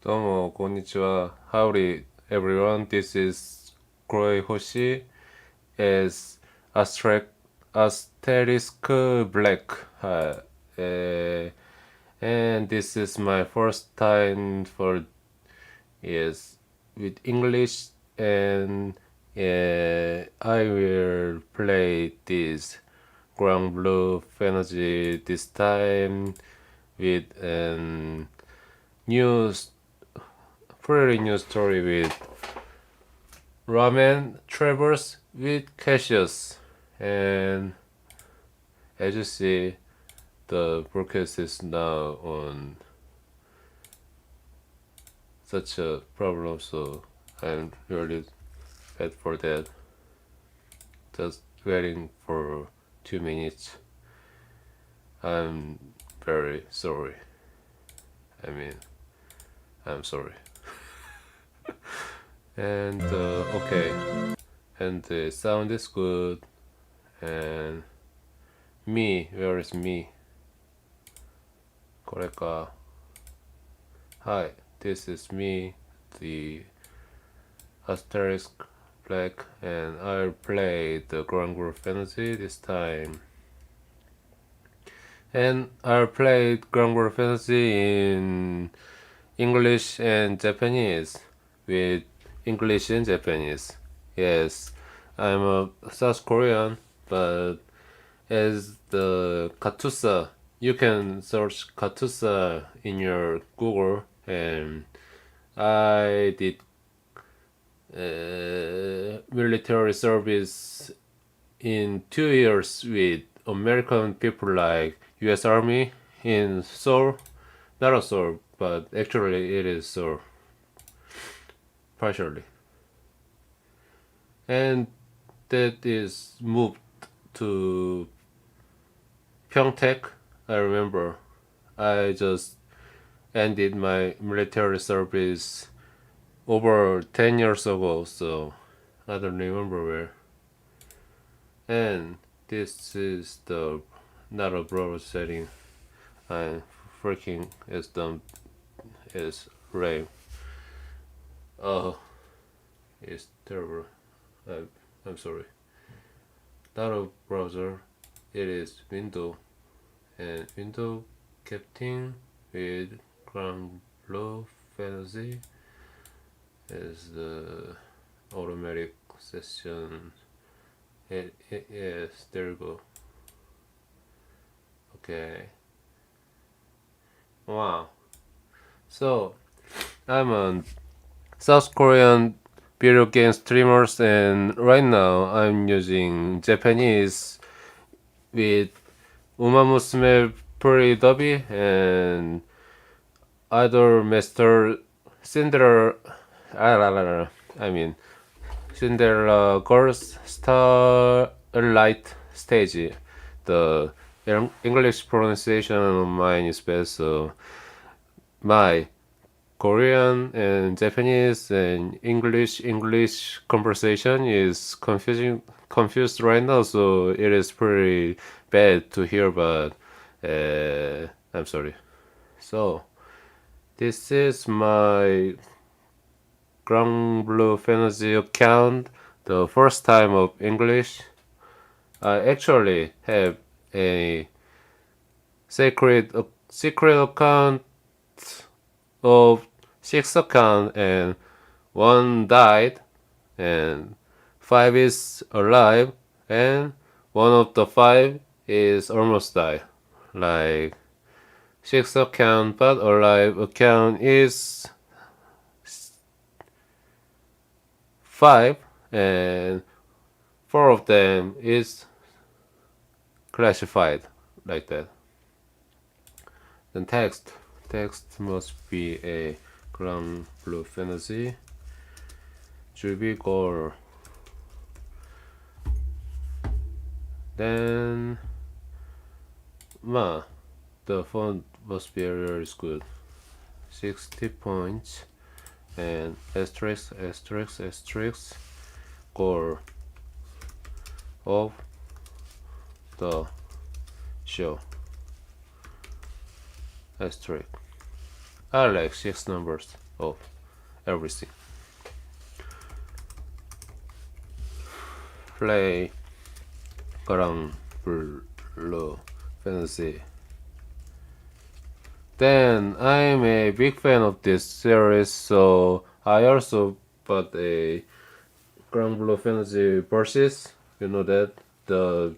Domo, konnichiwa. Howdy, everyone. This is Kuroi Hoshi as Asterisk Black. And this is my first time for with English, and I will play this Granblue Fantasy this time with an new pretty new story with Ramen Travels with Cassius. And as you see, the broadcast is now on such a problem, so I'm really bad for that. Just waiting for 2 minutes. I'm very sorry. I'm sorry. And okay, and the sound is good. And me, where is me? これか. Hi, this is me, the Asterisk Black, and I'll play the Granblue Fantasy this time. And I'll play Granblue Fantasy in English and Japanese with English and Japanese. Yes, I'm a South Korean, but as the Katusa, you can search Katusa in your Google, and I did military service in 2 years with American people like U.S. Army in Seoul. Not a Seoul, but actually it is Seoul. Partially. And that is moved to Pyeongtaek. I remember I just ended my military service over 10 years ago, so I don't remember where. And this is the not a browser setting. I'm freaking as dumb as rain. Oh, it's terrible. I'm sorry. Not a browser. It is window, and window captain with Granblue Fantasy is the automatic session. Yes, there you go. Okay. Wow. So I'm a South Korean video game streamers, and right now I'm using Japanese with Umamusume Pretty Dubby and Idol Master Cinderella. Cinderella Girls Starlight Stage. The English pronunciation of mine is bad, so my Korean and Japanese and English conversation is confused right now, so it is pretty bad to hear, but I'm sorry. So this is my Granblue Fantasy account, the first time of English. I actually have a secret account of 6 accounts, and 1 died and 5 is alive, and one of the 5 is almost died. Like 6 account but alive account is 5, and 4 of them is classified like that. Then text must be a Granblue Fantasy GB goal. Then the font must be really good. 60 points and asterisk goal of the show. Asterisk. I like 6 numbers. Oh, everything. Play Granblue Fantasy. Then I'm a big fan of this series, so I also bought a Granblue Fantasy Versus. You know that the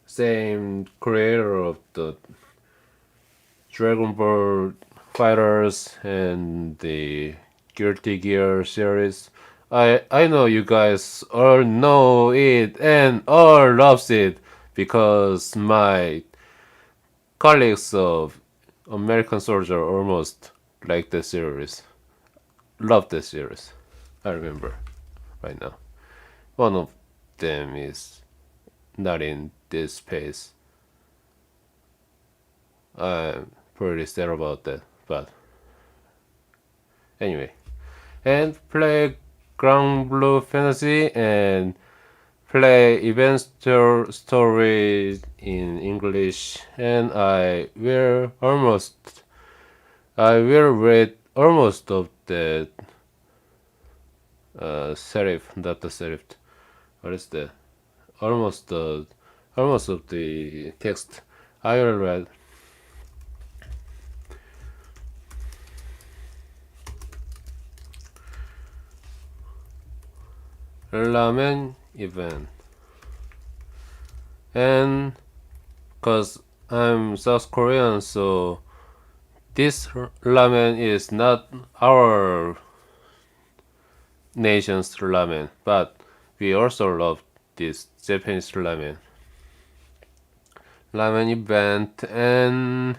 same creator of the Dragon Ball Fighters and the Guilty Gear series. I know you guys all know it and all loves it because my colleagues of American Soldier almost like the series. Love the series. I remember right now. One of them is not in this space. I'm pretty sad about that, but anyway. And play Granblue Fantasy and play Event Story in English, and I will read almost of the serif, not the serif. What is that? Almost of the text. I will read. Ramen Event, and cause I'm South Korean, so this ramen is not our nation's ramen, but we also love this Japanese ramen. Ramen Event, and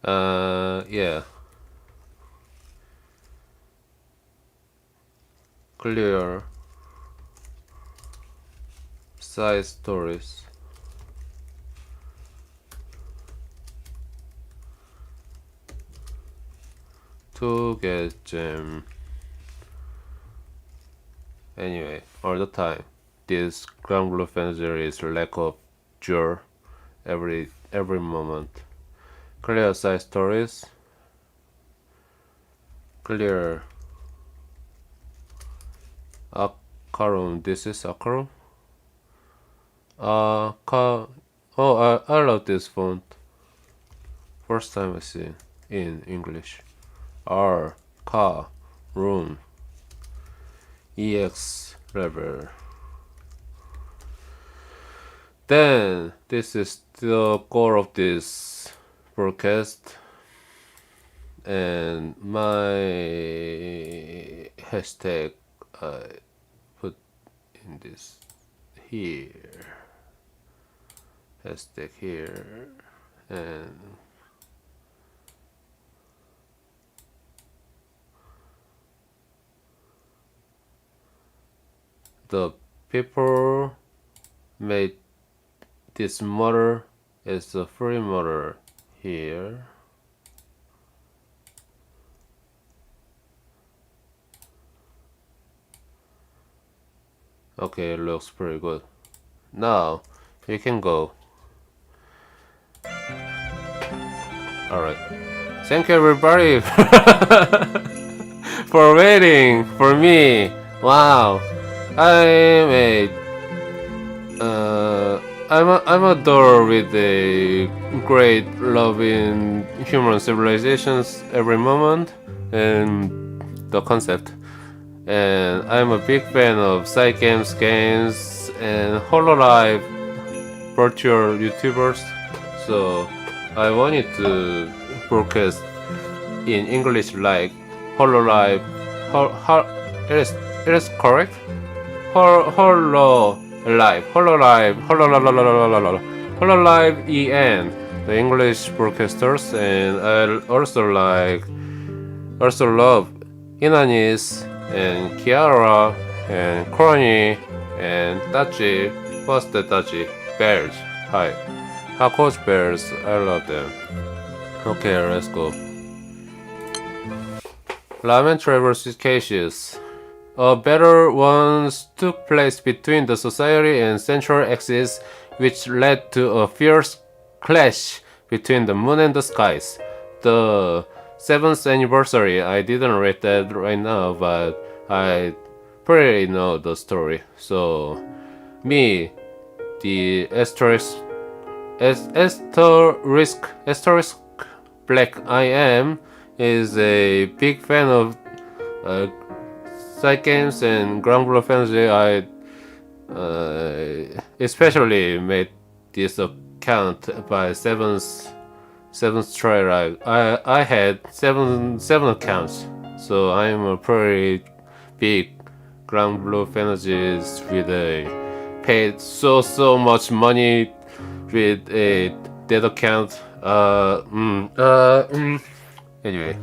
yeah, clear side stories. To get gem. Anyway, all the time, this Granblue Fantasy is lack of joy every moment. Clear side stories. Clear Akarum. This is Akarum. Oh, I love this font. First time I see it in English. R Ka Room EX level. Then this is the core of this broadcast, and my hashtag I put in this here. Hashtag here, and the people made this model as a free model here. Okay, it looks pretty good. Now we can go. Alright. Thank you everybody for waiting for me. Wow. I'm a door with a great love in human civilizations every moment and the concept. And I'm a big fan of side games and hololive virtual YouTubers. So I wanted to broadcast in English like hololive. It is correct? Hololive EN, the English broadcasters, and I also love Inanis and Kiara and Kuroi and Tachi, what's the Tachi? Bears. Hi. Coach Bears, I love them. Okay, let's go. Ramen traverses cases. A battle once took place between the Society and Central Axis, which led to a fierce clash between the moon and the skies. The 7th anniversary. I didn't read that right now, but I pretty know the story. So, me, the Asterisk Black I am is a big fan of side games and Granblue fantasy. I especially made this account by seventh try. I had seven accounts, so I'm a pretty big Granblue fantasy with a paid so much money with a dead account. Anyway,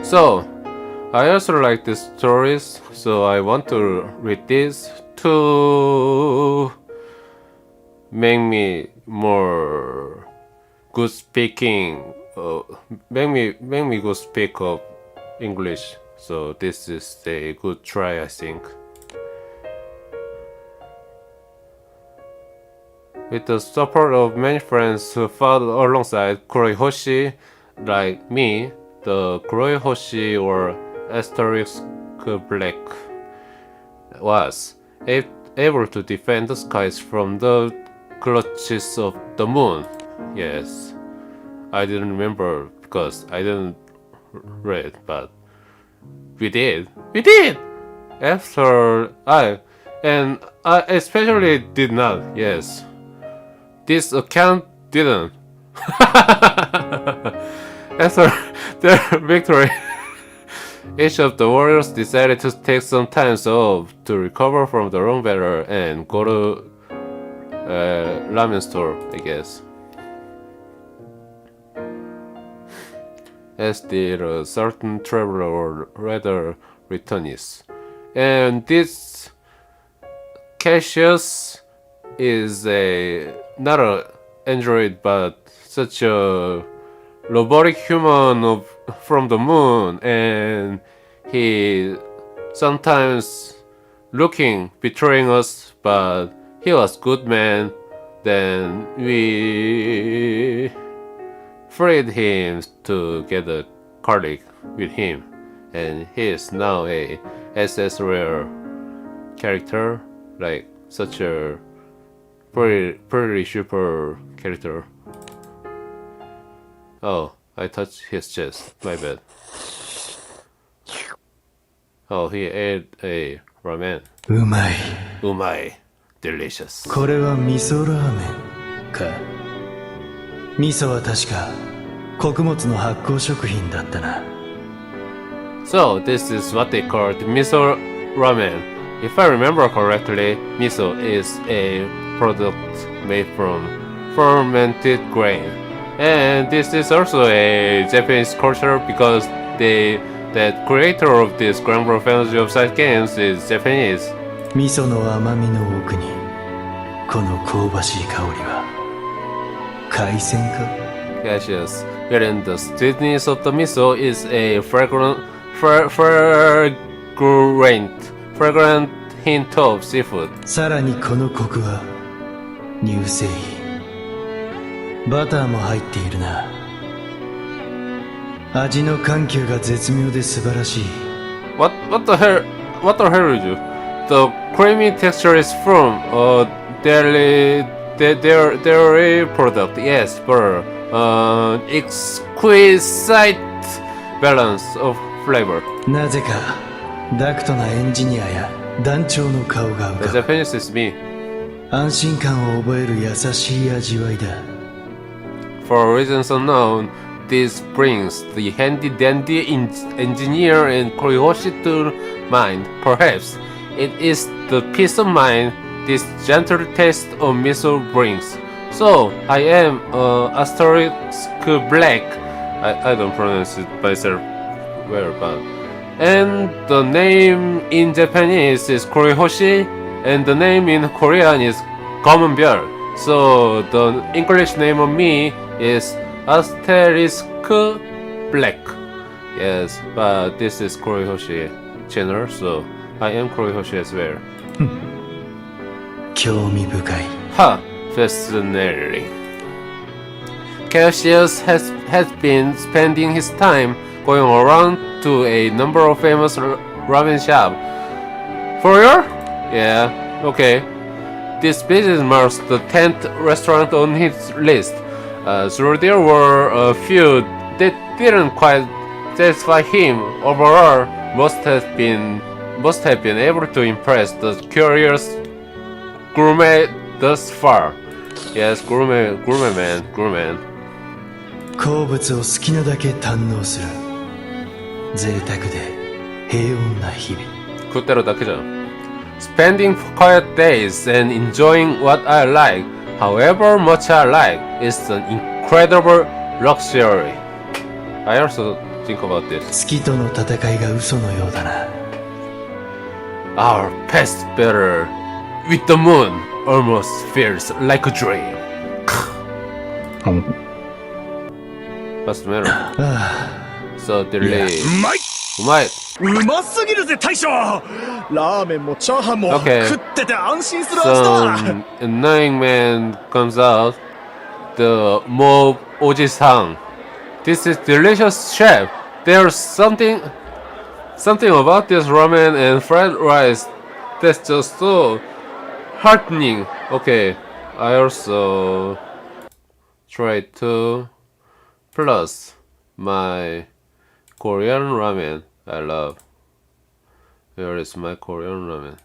so I also like the stories, so I want to read this to make me more good speaking. Make me good speak of English. So this is a good try, I think. With the support of many friends who fought alongside Kuroi Hoshi, like me, the Kuroi Hoshi or Asterisk Black was able to defend the skies from the clutches of the moon. Yes, I didn't remember because I didn't read, but we did. After I especially did not. Yes. This account didn't. After their victory, each of the warriors decided to take some time off to recover from the wrong battle and go to ramen store, I guess. As did a certain traveler or rather returnist. And this Cassius is not an android but such a robotic human from the moon, and he sometimes betraying us, but he was good man. Then we freed him to get a colleague with him, and he is now a SS rare character, like such a pretty super character. Oh, I touched his chest. My bad. Oh, he ate a ramen. Umai. Delicious. これは味噌ラーメンか。味噌は確か穀物の発酵食品だったな。So, this is what they call the miso ramen. If I remember correctly, miso is a product made from fermented grain. And this is also a Japanese culture because the creator of this Granblue Fantasy of Side games is Japanese. 味噌の甘みの奥にこの香ばしい香りは海鮮か? Yes. Wherein the sweetness of the miso is a fragrant hint of seafood. さらにこのコクは乳製品バターも入っているな。味の緩急が絶妙で素晴らしい。 What the hell is you? The creamy texture is from dairy product. Yes, but exquisite balance of flavor. なぜかダクトなエンジニアや団長の顔が浮かぶ。 The Japanese is me. 安心感を覚える優しい味わいだ。 For reasons unknown, this brings the handy-dandy engineer and Hoshi to mind. Perhaps it is the peace of mind this gentle taste of miso brings. So, I am Asterisk Black. I don't pronounce it myself well, but... And the name in Japanese is Hoshi, and the name in Korean is 검은별. So, the English name of me is Asterisk Black. Yes, but this is Hoshi channel, so I am Hoshi as well. 興味深い。 Ha! Fascinating. Cassius has been spending his time going around to a number of famous ramen shops. For real? Yeah, okay. This visit marks the 10th restaurant on his list. So there were a few that didn't quite satisfy him. Overall, must have been able to impress the curious gourmet thus far. Yes, gourmet man. 好物を好きなだけ堪能する贅沢で平穏な日々 그대로 닦이잖아. Spending quiet days and enjoying what I like, however much I like, is an incredible luxury. I also think about this. 月との戦いが嘘のようだな Our past battle with the moon almost feels like a dream. What's the matter? So delay. うまい Umai. うますぎるぜ大将ラーメンもチャーハンも Okay. 食ってて安心する味だ Some annoying man comes out. The mob Oji-san. This is delicious, chef. There's something about this ramen and fried rice that's just so heartening. Okay, I also try to plus my Korean ramen I love. Where is my Korean ramen?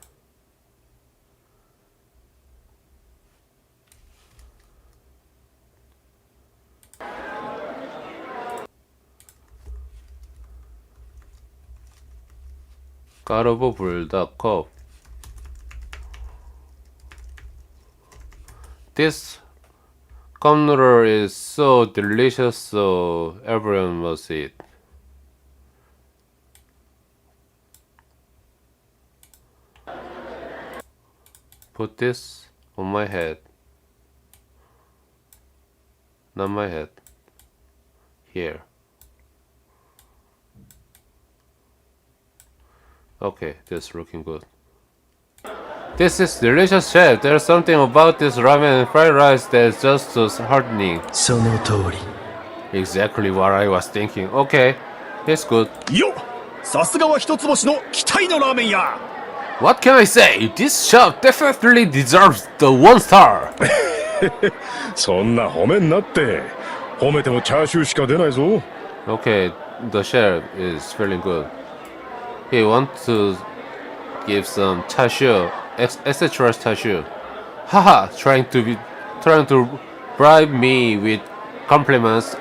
까르보 불닭컵. This cup noodle is so delicious, so everyone must eat. Put this on my head. Not my head. Here. Okay, this is looking good. This is delicious, chef. There's something about this ramen and fried rice that's just so heartening. その通り Exactly what I was thinking. Okay, it's good. よっさすがは一つ星の期待のラーメン屋 What can I say? This shop definitely deserves the 1 star. そんな褒めんなって褒めてもチャーシューしか出ないぞ Okay, the chef is feeling good. He wants to give some chashu, etc. chashu. Haha, trying to bribe me with compliments.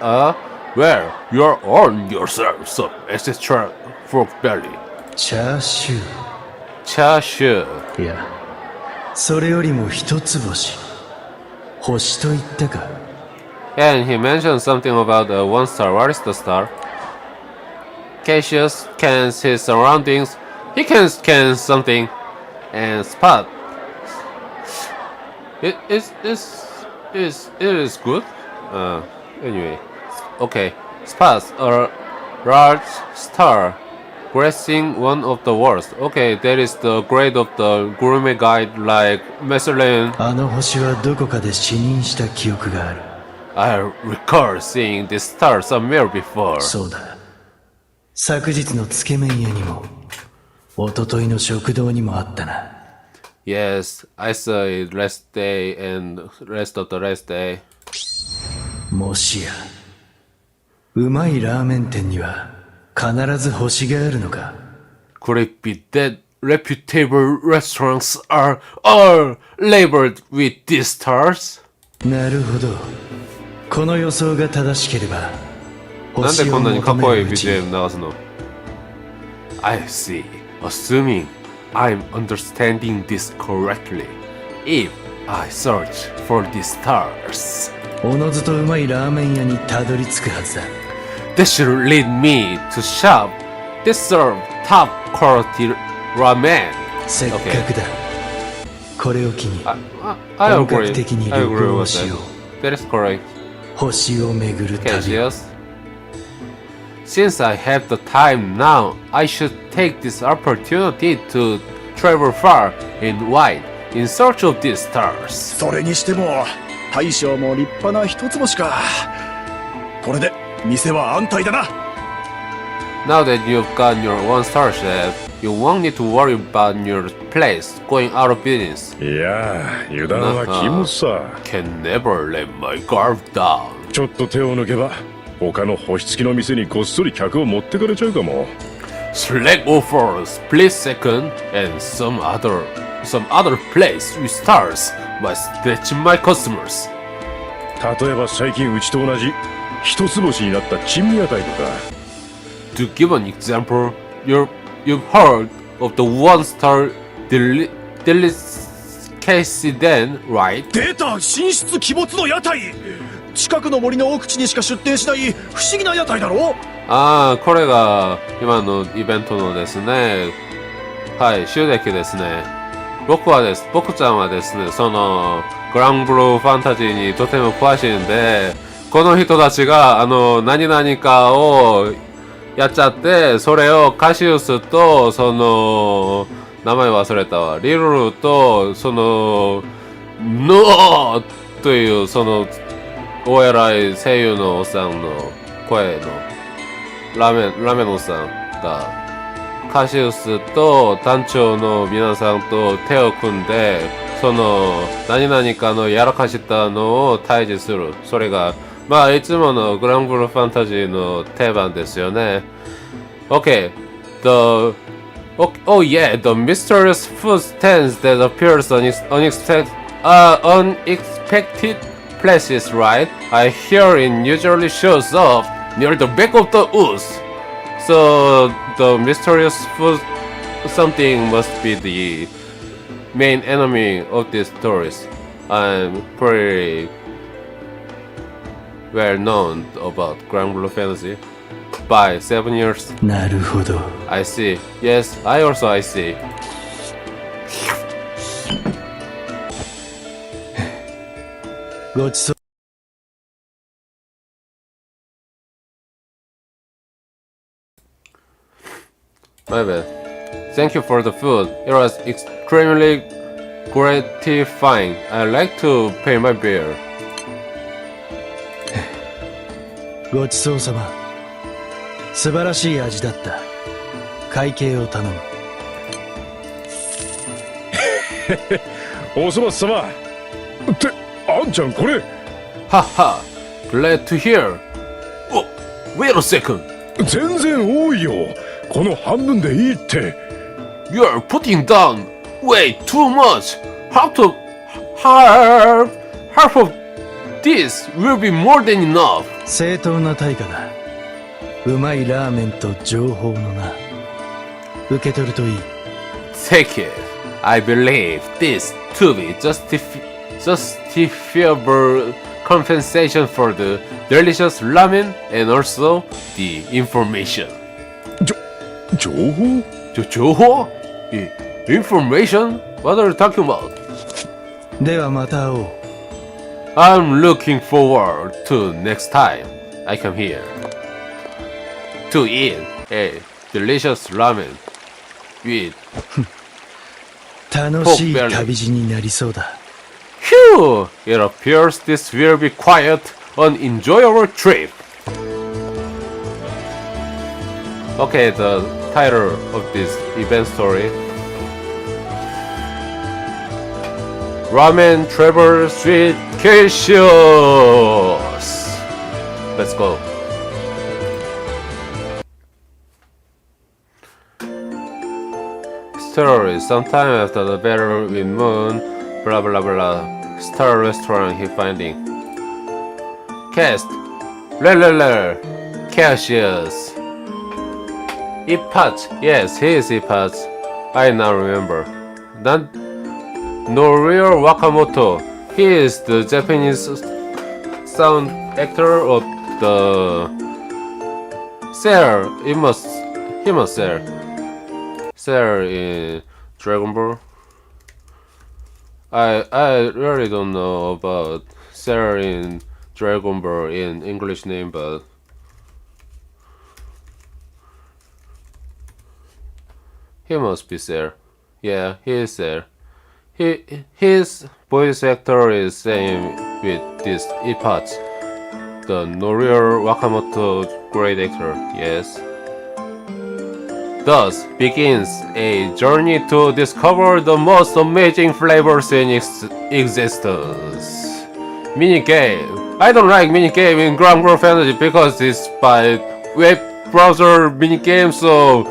Well, you're on yourself some etc. pork belly. チャーシュ Chashu. ーいやそれよりも一つ星星と言ったか And he mentioned something about a 1 star. What is the star? Cassius scans his surroundings. He can scan something and spot. It is good. Anyway, okay. Spots a large star gracing one of the walls. Okay, that is the grade of the gourmet guide like Michelin. あの星はどこかで視認した記憶がある I recall seeing this star somewhere before. そうだ昨日のつけ麺屋にも一昨日の食堂にもあったな Yes, I saw it last day and rest of the last day. もしやうまいラーメン店には必ず星があるのか Could it be that reputable restaurants are all labeled with these stars? なるほどこの予想が正しければなんで星をこんなにかっ求こいいめるうち BGM 流すの I see. Assuming I'm understanding this correctly. If I search for these stars, おのずとうまいラーメン屋にたどり着くはずだ this should lead me to shop that serve top quality ramen. せっかくだこれを機に I 本 agree. 格的に I 旅 agree 行を with しよ that. That is correct. う星を巡る旅 Cassius. Since I have the time now, I should take this opportunity to travel far and wide in search of these stars. それにしても大将も立派な一つ星かこれで店は安泰だな。 Now that you've got your 1-star chef, you won't need to worry about your place going out of business. いや油断は禁物さ。 Can never let my guard down. ちょっと手を抜けば他の星付きの店にこっそり客を持ってかれちゃうかも。 Select offers, please second, and some other place with stars by snatching my customers. 例えば最近うちと同じ一つ星になった珍味屋台とか。 To give an example, you've heard of the 1-star delicatessen, right? 出た、神出鬼没の屋台。近くの森の奥地にしか出店しない不思議な屋台だろ。ああ、これが今のイベントのですね、はい、収益ですね。僕ちゃんはですね、そのグランブルーファンタジーにとても詳しいんで、この人たちが何々かをやっちゃって、それをカシウスとその名前忘れたわ、リルルとそのノーというそのお偉い声優のおっさんの声のラメンおっさんがカシウスと団長の皆さんと手を組んで、その何々かのやらかしたのを退治する。それがまあいつものグランブルーファンタジーの定番ですよね。Okay, oh yeah, the mysterious food stands that appears unexpected places, right? I hear it usually shows up near the back of the woods. So the mysterious food something must be the main enemy of these stories. I'm pretty well known about Granblue Fantasy by 7 years. なるほど。 I see. Yes, I see. ごちそう。My bad. Thank you for the food. It was extremely gratifying. I'd like to pay my bill. ごちそうさま。素晴らしい味だった。会計を頼む。おそば様ってあんちゃんこれ。 Haha. Glad to hear. Oh, wait a second. 全然多いよ。この半分でいいって。 You're putting down way too much. Half of this will be more than enough. 正当な対価だ。うまいラーメンと情報のな。受け取るといい。 Take it. I believe this to be justifiable compensation for the delicious ramen and also the information. 情報？情報? Information? What are you talking about? ではまた会おう。I'm looking forward to next time I come here to eat a delicious ramen with 楽しい旅路になりそうだ。 Phew! It appears this will be quite an enjoyable trip. Okay, the title of this event story. Ramen Travel Street Cassius. Let's go. Story. Sometime after the battle with Moon, blah blah blah. Star restaurant he finding. Cast. Cassius. Ipat. Yes, he is Ipat. I now remember. Norio Wakamoto. He is the Japanese sound actor of the Sailor. He must Sailor in Dragon Ball. I really don't know about Sailor in Dragon Ball in English name, but he must be Sailor. Yeah, he is Sailor. His voice actor is same with this Ipat. the Norio Wakamoto great actor, yes. Thus begins a journey to discover the most amazing flavors in existence. Minigame. I don't like minigame in Granblue Fantasy because it's by web browser minigame, so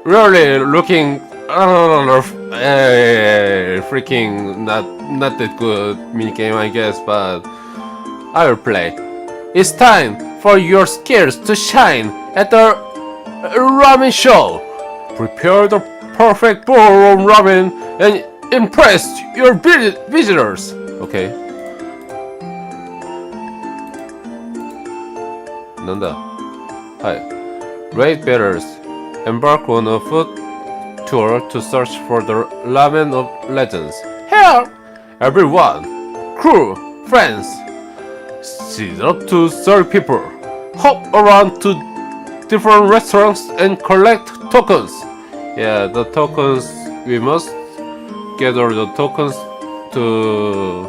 really looking freaking not that good minigame, I guess, but I will play. It's time for your skills to shine at the ramen show. Prepare the perfect bowl of ramen and impress your visitors. Okay. なんだ。はい。Raid bearers embark on a foot tour to search for the ramen of legends. Here, everyone, crew, friends, sit up to 30 people, hop around to different restaurants and collect tokens. Yeah, the tokens, we must gather the tokens to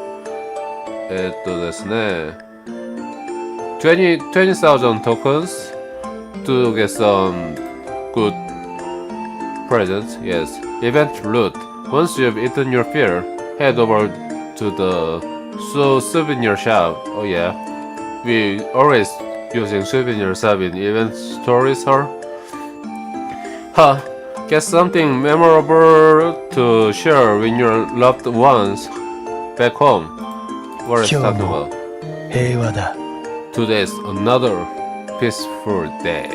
ですね 20,000 tokens to get some good presents. Yes. Event loot. Once you've eaten your fill, head over to the souvenir shop. Oh yeah. We always using souvenir shop in event stories, huh? Get something memorable to share with your loved ones back home. What is talking about? 平和だ。 Today's another peaceful day.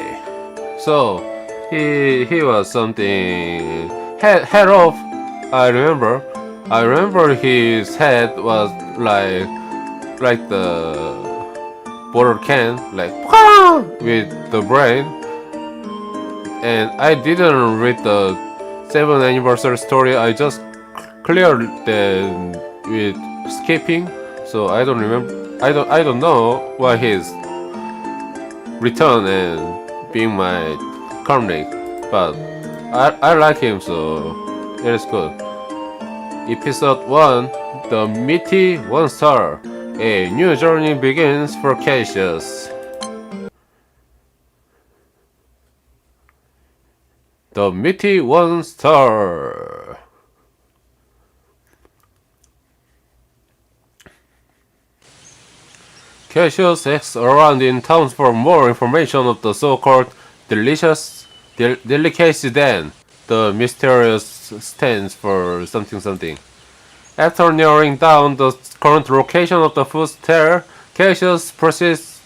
So he was something head off. I remember his head was like the water can, like with the brain. And I didn't read the 7th anniversary story. I just cleared them with skipping. So I don't remember. I don't know why he's returned and being my colleague, but I like him, so it is good. Episode 1, The Meaty 1 Star. A new journey begins for Cassius. The Meaty 1 Star. Cassius asks around in town for more information of the so-called delicacy den. The mysterious stands for something. After narrowing down the current location of the food stall, Cassius proceeds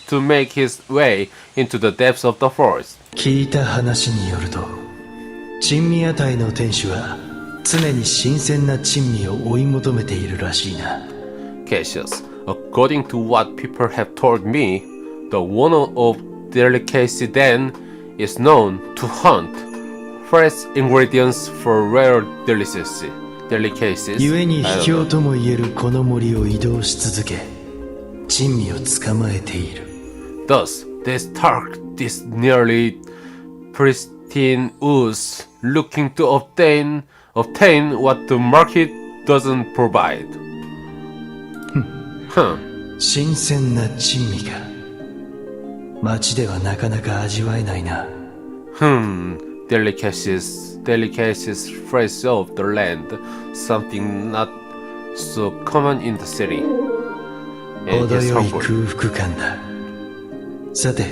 to make his way into the depths of the forest. 聞いた話によると、珍味屋台の店主は常に新鮮な珍味を追い求めているらしいな。Cassius, according to what people have told me, the owner of delicacy den is known to hunt fresh ingredients for rare delicacies. 故に秘境ともいえるこの森を移動し続け、珍味を捕まえている。Thus, they stalk this nearly pristine ooze, looking to obtain what the market doesn't provide. 新鮮な珍味か。街ではなかなか味わえないな。Delicacies fresh off the land, something not so common in the city. And 程 he's よい hungry. 空腹感だ。さて、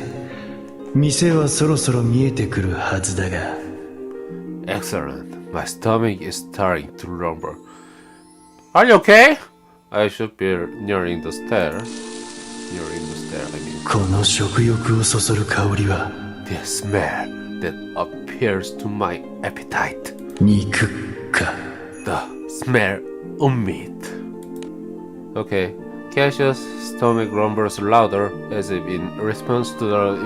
店はそろそろ見えてくるはずだが。Excellent. My stomach is starting to rumble. Are you okay? I should be nearing the stair. I mean. この食欲をそそる香りは The smell that appears to my appetite. 肉か。 The smell of meat. Okay. Cassius' stomach rumbles louder as if in response to the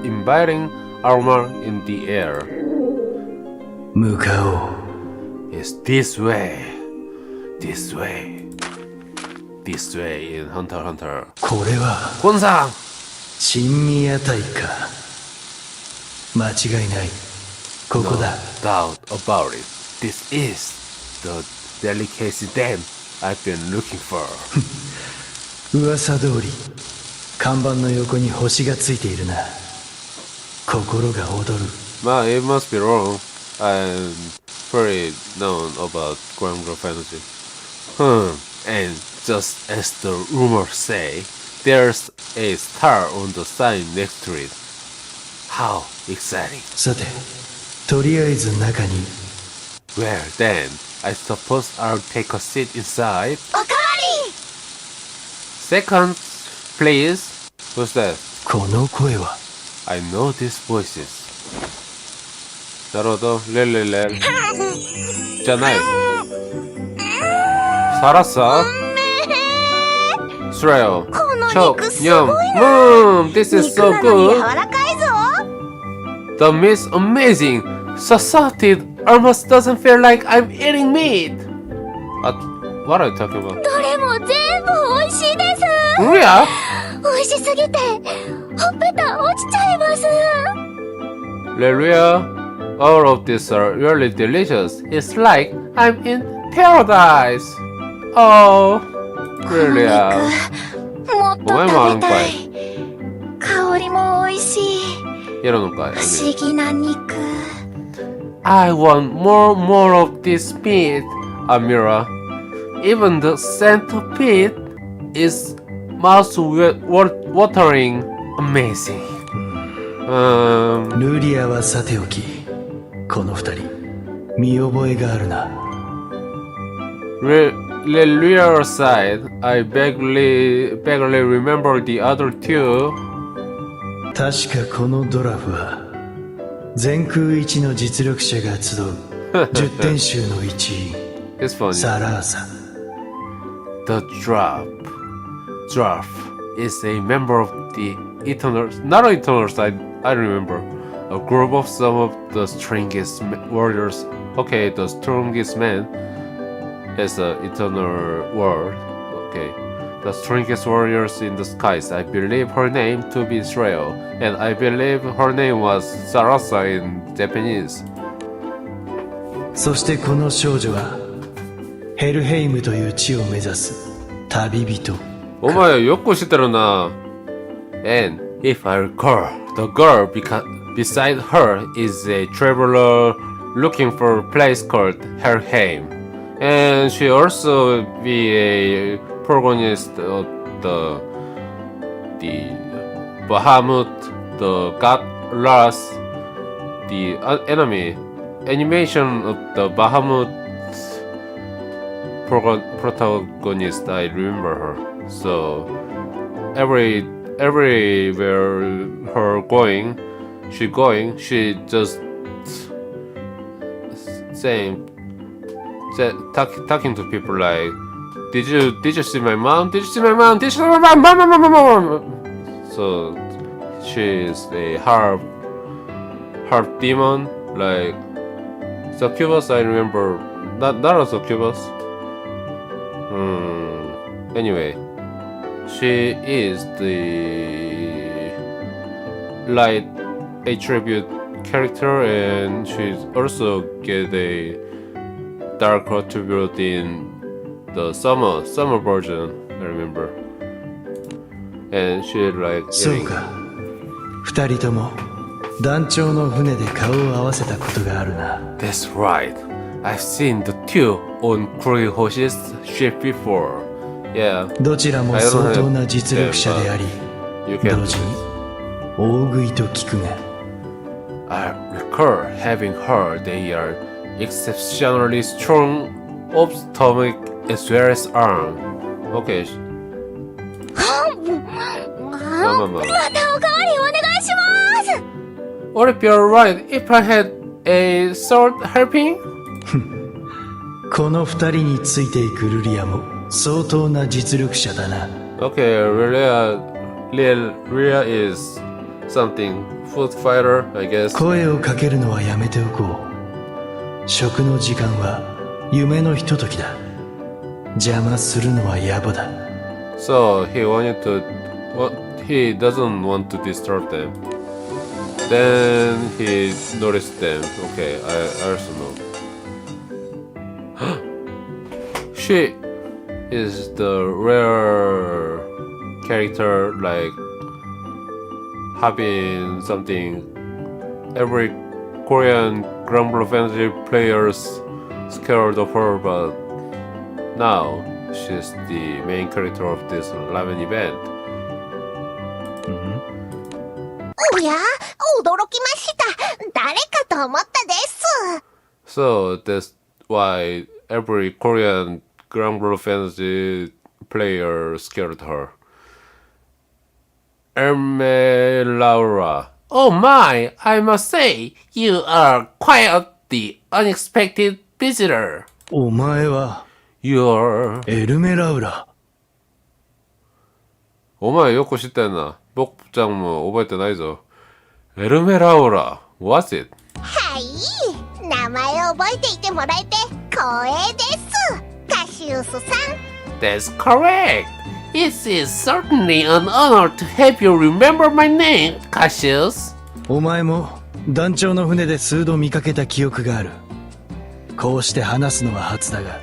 inviting aroma in the air. 向かおう。 It's this way. This way in Hunter x Hunter. これはゴンさん珍味屋台か。間違いない。ここだ。 No doubt about it. This is the delicacy den I've been looking for. 噂通り看板の横に星がついているな。心が踊る。But it must be wrong. I'm very known about Granblue fantasy. And just as the rumors say, there's a star on the sign next to it. How exciting. さて、とりあえず中に。 Well then, I suppose I'll take a seat inside. おかわり Second, please. Who's that? この声は I know these voices. なるほど。レレレ。じゃない。살았어? Srail. この Chop. 肉すごいな Yum. This is 肉 so なのに柔 good. らかいぞ The meat's amazing. So salted, almost doesn't feel like I'm eating meat. What are you talking about? どれも全部美味しいです Ria? 美味しすぎてほっぺた落ちちゃいます Ria, all of these are really delicious. It's like I'm in paradise. Oh, この Ria. 肉もっと食べたい香りも美味しい 이러는 거야. 不思議な肉 I want more of this meat, Amira. Even the scent of it is mouth-watering, amazing. ルリアはさておき、この二人見覚えがあるな。 Real side, I vaguely remember the other two. 確かこのドラフは全空一の実力者が集う10点集の一員 It's funny. サラーサ。 The Dwarf is a member of the Eternals. Not Eternals, I remember. A group of some of the strongest warriors. Okay, the strongest man is the Eternal world. Okay. The strongest warriors in the skies. I believe her name to be Israel. And I believe her name was Sarasa in Japanese. そしてこの少女はヘルヘイムという地を目指す旅人。お前よく知ってるな。And if I recall, the girl beside her is a traveler looking for a place called Helheim. And she also be a protagonist of the Bahamut, the god Lars, the enemy. Animation of the Bahamut protagonist, I remember her. So everywhere her going, she just talking to people like, did you see my mom? Did you see my mom? Did you see my mom? Mom. So she is a half demon, like succubus. I remember not a succubus. Anyway, she is the light attribute character, and she also get a dark attribute in the summer version. I remember, and she like そうか、二人とも団長の船で顔を合わせたことがあるな。 That's right. I've seen the two on Kuroi Hoshi's ship before. Yeah. どちらも相当な実力者であり、 You can. 同時に大食いと聞くが、 I recall having heard they are exceptionally strong of stomach as well as arm. Okay. またおかわりお願いします Would it be alright if I had a sword helping? この二人についていくルリアも相当な実力者だな。 Okay, Ria is something food fighter, I guess. 声をかけるのはやめておこう。食の時間は夢のひとときだ。邪魔するのは野暮だ。 So he he doesn't want to disturb them. Then he noticed them. Okay, I also know. She is the rare character like having something every Korean Granblue fantasy players scared of her, but now she's the main character of this ramen event. おや驚きました。誰かと思ったです。 So that's why every Korean Granblue fantasy player scared her. Laura. Oh my, I must say, you are quite the unexpected visitor. お前は You're... エルメラウラ。お前よく知ってんな。僕ちゃんも覚えてないぞ。エルメラウラ、what's it? はい。名前を覚えていてもらえて光栄です。カシウスさん。That's correct. It is certainly an honor to have you remember my name, Cassius. お前も団長の船で数度見かけた記憶がある。こうして話すのは初だが。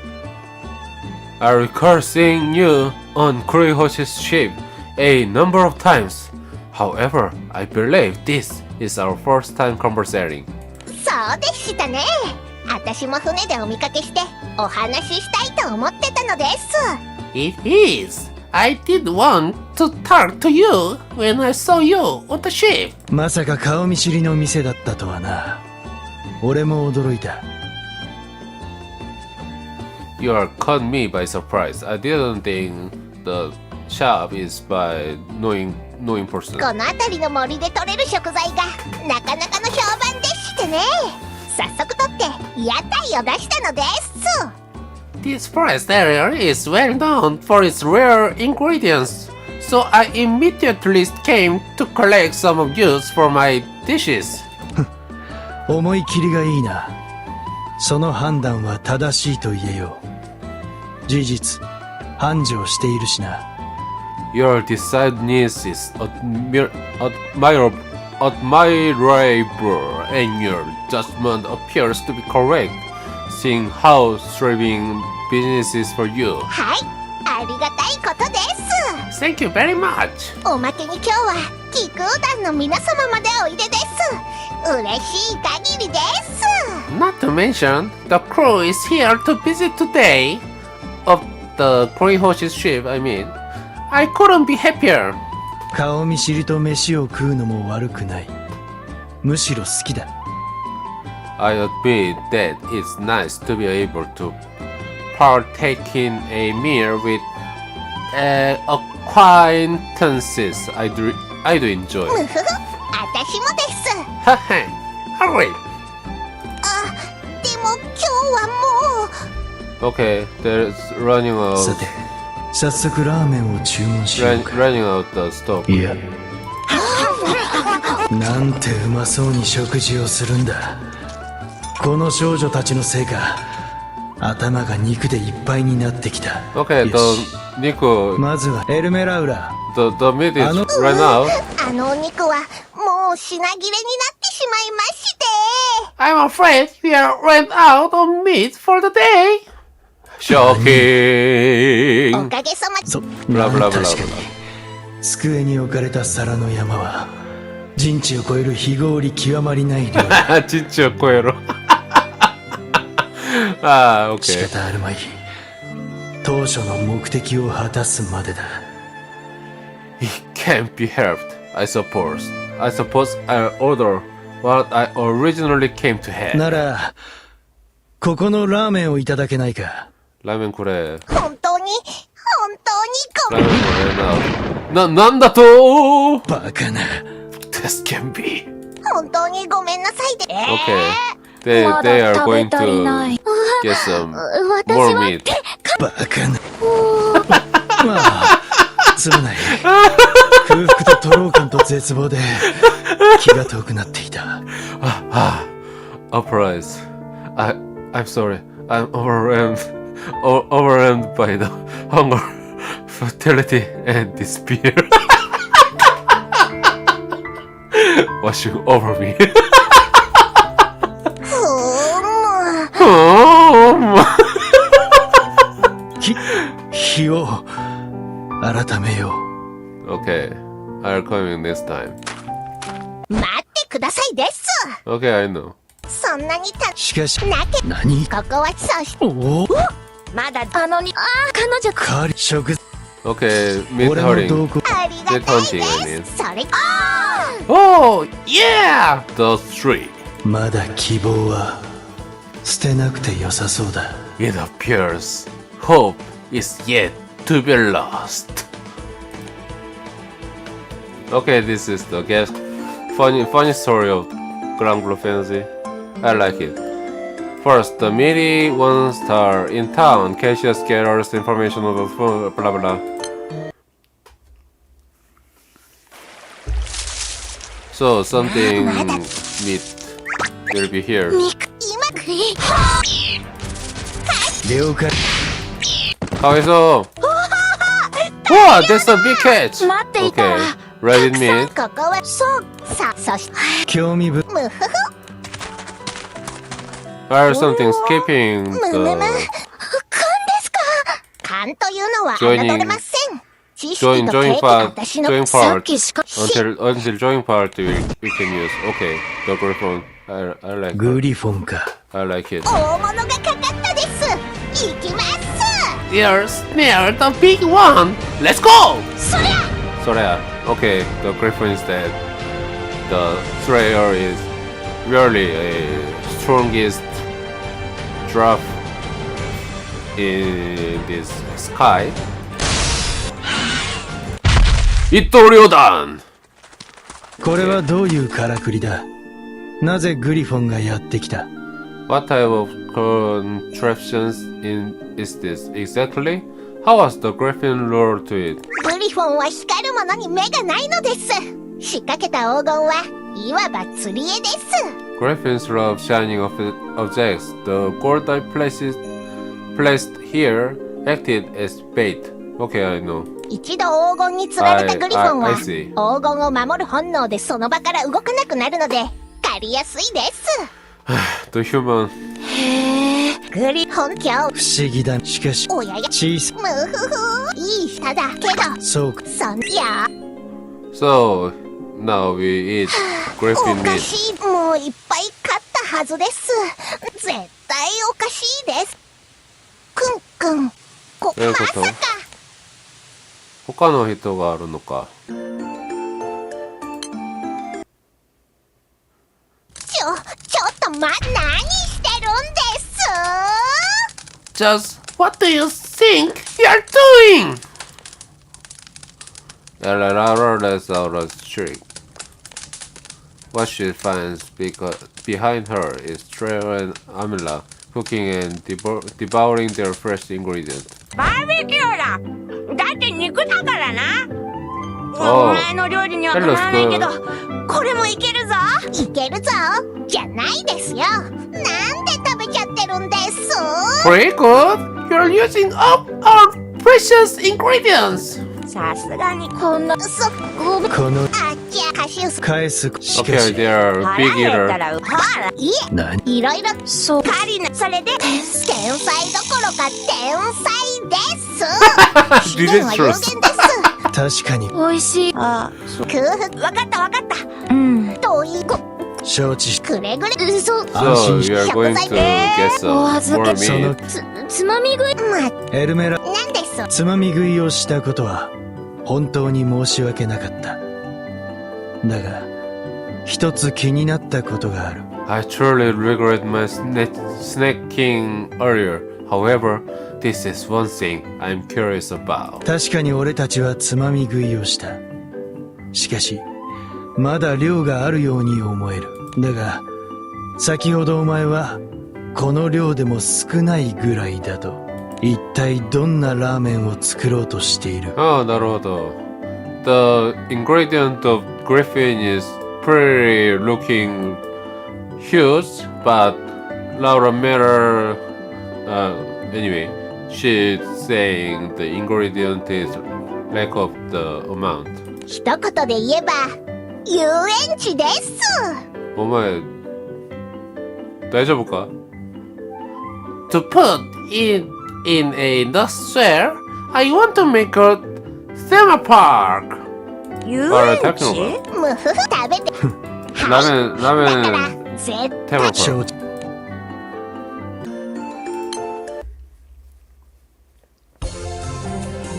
I recall seeing you on Kuroi Hoshi's ship a number of times. However, I believe this is our first time conversing. そうでしたね。私も船でお見かけしてお話ししたいと思ってたのです。It is. I did want to talk to you when I saw you on the ship. まさか顔見知りの店だったとはな。俺も驚いた。You are caught me by surprise. I didn't think the shop is by knowing person. この辺りの森で採れる食材がなかなかの評判でしてね。早速取って屋台を出したのです。This forest area is well known for its rare ingredients, so I immediately came to collect some of these for my dishes. 思い切りがいいな。その判断は正しいと言えよう。事実、繁盛しているしな。Your decisiveness is admirable, and your judgment appears to be correct, seeing how thriving business is for you. はい、ありがたいことです。 Thank you very much. おまけに今日は気空団の皆様までおいでです。嬉しい限りです。 Not to mention, the crew is here to visit today. Of the Kuroi Hoshi's ship, I mean. I couldn't be happier. 顔見知りと飯を食うのも悪くない。むしろ好きだ。I admit that it's nice to be able to partake in a meal with acquaintances. I do enjoy. むふふ、私もです。 Haha, alright. あ、でも今日はもう。 Okay, there's running さ out. て、早速ラーメンを注文しようか。 Running out the stock. いや、なんてうまそうに食事をするんだ。この少女たちのせいか、頭が肉でいっぱいになってきた。 Okay, よし the Nico, まずはエルメラウラ。 the meat is あの right now. あのお肉はもう品切れになってしまいまして。 I'm afraid we are run out of meat for the day. お Shocking. かげさま。そ、ブラブラブラブラ確かに。机に置かれた皿の山は、人知を超える非合理極まりない量。ちっちゃい声ろ。ああ、仕 OK。方あるまい。当初の目的を果たすまでだ。It can't be helped, I suppose. I suppose I'll order what I originally came to have. なら、ここのラーメンをいただけないか。ラーメンくれ。本当にごめん。ラーメンくれな。なんだとバカな。 This can be. 本当にごめんなさいで。 Okay. They are going to get some more meat. バカな。まあ、すまない。空腹と徒労感と絶望で気が遠くなっていた。Uprise. I'm sorry. I'm overwhelmed by the hunger, fertility, and despair. Washing over me. 日を改めよ Okay, I'll come in next time. 待ってくださいです。 Okay, I know. そんなにしかし、なけ、何ここはそうし、おおまだ彼女狩り食 Okay, meat 俺の hunting. 動向ありがたい hunting, I で mean. す。それ、Oh, yeah! Those three. まだ希望は捨てなくて良さそうだ。 It appears hope is yet to be lost. Okay, this is the funny story of Granblue Fantasy. I like it. First, the meaty one star in town. Cassius gathers information of the phone, blah blah. So something meat will be here. 了解。かわいそう。Wow, that's a big catch. 待っていた。 Okay, rabbit さ meat. あここは、そう、さあ、そして、興味深むふふ、 Or something skipping むむむ、勘で the すか。勘というのは侮 Joining- れません。知識 join と join 経験、 part 私の join さ part っきしか、until join part we can use. Okay, the griffon. I like グ it. リフォンか。 I like it. 大物がかかったです。行きます。 There's near the big one. Let's go. そりゃ、 So okay, the griffin is dead. The slayer is really a strongest draft in this sky. 一刀両断。これはどういうからくりだ。なぜグリフォンがやってきた。 What type of contraptions is this exactly? How was the griffin lured to it? グリフォンは光るものに目がないのです。仕掛けた黄金はいわば釣り絵です。 Griffins love shining objects. The gold I placed here acted as bait. Okay, I know. 一度黄金に釣られたグリフォンは I 黄 see. 金を守る本能でその場から動かなくなるので狩りやすいです。 The human. グリフォン今不思議だ。しかし、おやや小さ。むふふいい舌だけどそうか。そんや So now we eat お griffin か meat. しいもういっぱい買ったはずです。絶対おかしいです。くんくんどういうことまさか他の人があるのか。ちょっと何してるんです。 Just what do you think you're doing? Let's out of street. What she finds behind her is Treo and Amila cooking and devouring their fresh ingredients. バーベキューだ。だって肉だからな。おうお前の料理にはかなわないけど、これもいけるぞ。いけるぞじゃないですよ。なんで食べちゃってるんです。 Pretty good. You're using up our precious ingredients. さすがにこんなごめんこのあっちゃカシウス返す。しか Okay, し、 they are 腹 big 減った eater. らほらいえ何いろいろそうカリナそれで天才どころか天才です This 試練 is は true. 有限です確かに美味しい。あ空腹わかったうんといこ承知し。くれぐれ嘘 So we are going to get some more その meat. つまみ食い。まエルメラ、なんですつまみ食いをしたことは本当に申し訳なかった。だが、一つ気になったことがある。 I truly regret my snacking earlier. However, this is one thing I'm curious about. 確かに俺たちはつまみ食いをした。しかし、まだ量があるように思える。だが、先ほどお前は、この量でも少ないぐらいだと。一体どんなラーメンを作ろうとしている。 Oh, なるほど. The ingredient of griffin is pretty looking huge, but Laura Miller, anyway, she's saying the ingredient is lack of the amount. 一言で言えば遊園地です。お前、大丈夫か? To put in a nutshell, I want to make a theme park. 遊 What are you 園 talking 地 about? むふふ食べて 라멘 絶 테마파. 承知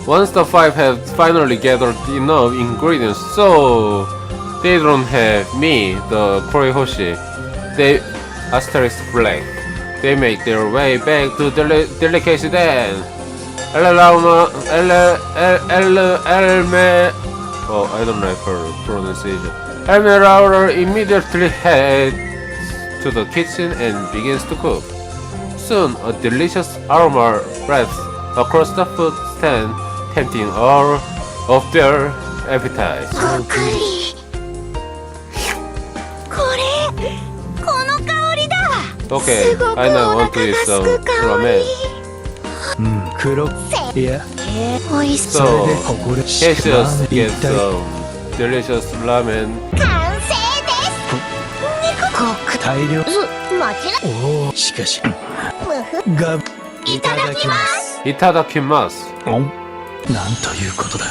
Once the five have finally gathered enough ingredients, so they don't have me, the Kuroi Hoshi, they Asterisk Black. They make their way back to delicacy then. Oh, I don't know her pronunciation. Elmeraura immediately heads to the kitchen and begins to cook. Soon, a delicious aroma spreads across the food stand, tempting all of their appetites. ごくりこれこの香りだ Okay, I now want to eat some ramen. うん黒いやおいしそれ So, でこれ Cassius 一 gets 体 some delicious ramen. 完成です大量もちおおしかしろんむふがいただきます Itadakimasu. おんなんということだ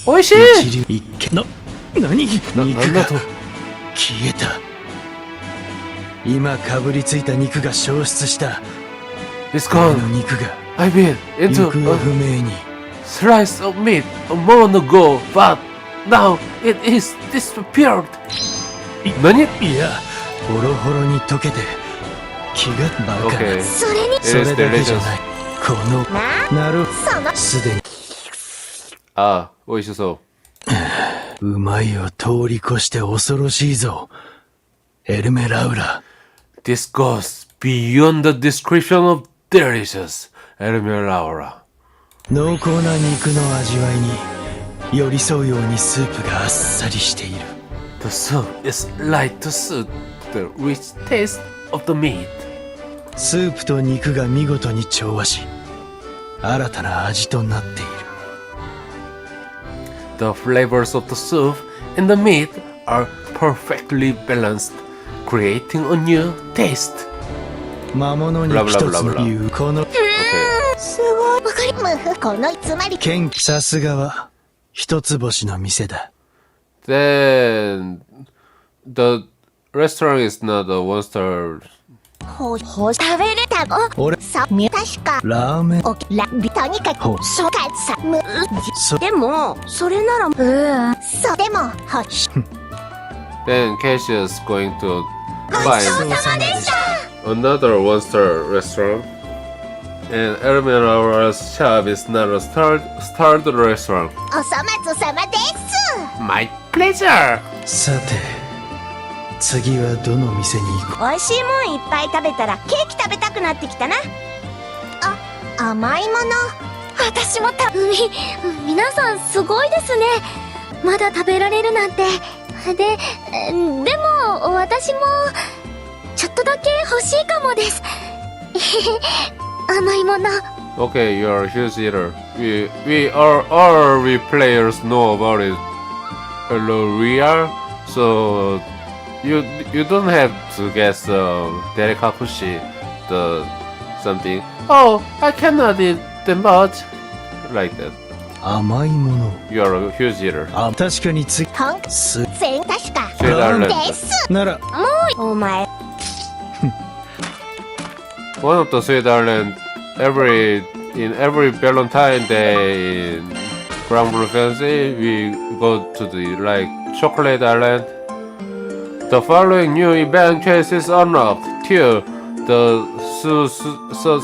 Oishii! 一流一見の何肉が消えた今かぶりついた肉が消失した It's この gone. 肉が I bit 行 into 方 a 不明に slice of meat a moment ago, but now it is disappeared. 何? いやホロホロに溶けて気がバカ Okay, それに it それ is だけじゃ delicious. ないこのななるそのすでに Ah, 美味しそう。うまいを通り越して恐ろしいぞエルメラウラ This goes beyond the description of delicious, Elmeraura. 濃厚な肉の味わいに寄り添うようにスープがあっさりしている The soup is light to suit the rich taste of the meat. スープと肉が見事に調和し新たな味となっている The flavors of the soup and the meat are perfectly balanced, creating a new taste. 魔物に一つの言うこの Okay. すごいわかりむふこのつまり剣さすがは一つ星の店だ Then the restaurant is not a one-star. ほ食べれた俺さみ確かラーメンおらびとにかくほそうかさむそでもそれならそうでもほし Then Cassius is going to ごち find そうさまでした another one-star restaurant. And Elmeraura's shop is not a starred restaurant. おそ松様です My pleasure! さて次はどの店に行こ美味しいもんいっぱい食べたらケーキ食べたくなってきたな甘いもの私も皆さんすごいですねまだ食べられるなんてでも私もちょっとだけ欲しいかもです甘いもの Okay, you are a huge eater. All we players know about it. Hello, we are. So you don't have to guess delicacy, the something. Oh, I cannot eat that much. Like that. う甘いもの You are a huge eater. あ確かに次とんす全確か Sweet Island. ですならお前 One of the Sweet Island. In every Valentine Day in Granblue Fancy, we go to the Chocolate Island. The following new event quest is unlocked. Till the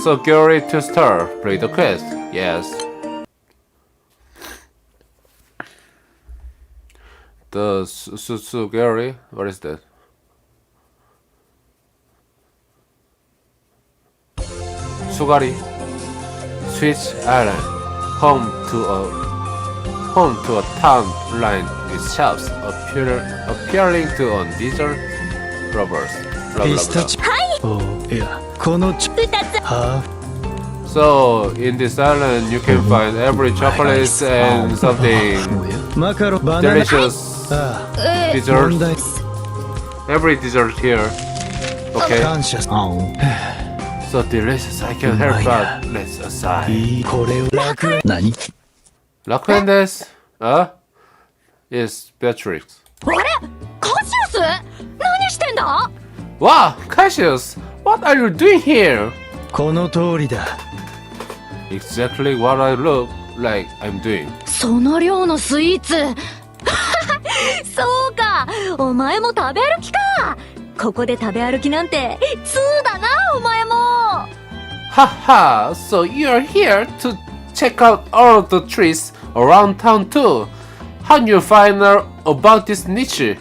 security star. Play the quest. Yes. The security. What is that? Sugari. Switch Island. Home to a town lined with shops appealing to on desert robbers. Blah ピ blah スタ blah. チおいやこのちは So in this island you can find every chocolate and something おやマカロンバナナ delicious あ dessert. 問題 Every dessert here. Okay. 感謝あん So delicious I can help but let's aside. いいこれを楽何 楽園です。あ is Beatrix. あれカシウス何してんだ Wow, Cassius, what are you doing here? この通りだ。 Exactly what I look like I'm doing. その量のスイーツそうかお前も食べ歩きかここで食べ歩きなんて通だなお前も Haha, so you're here to check out all of the trees around town too. How do you find out about this niche?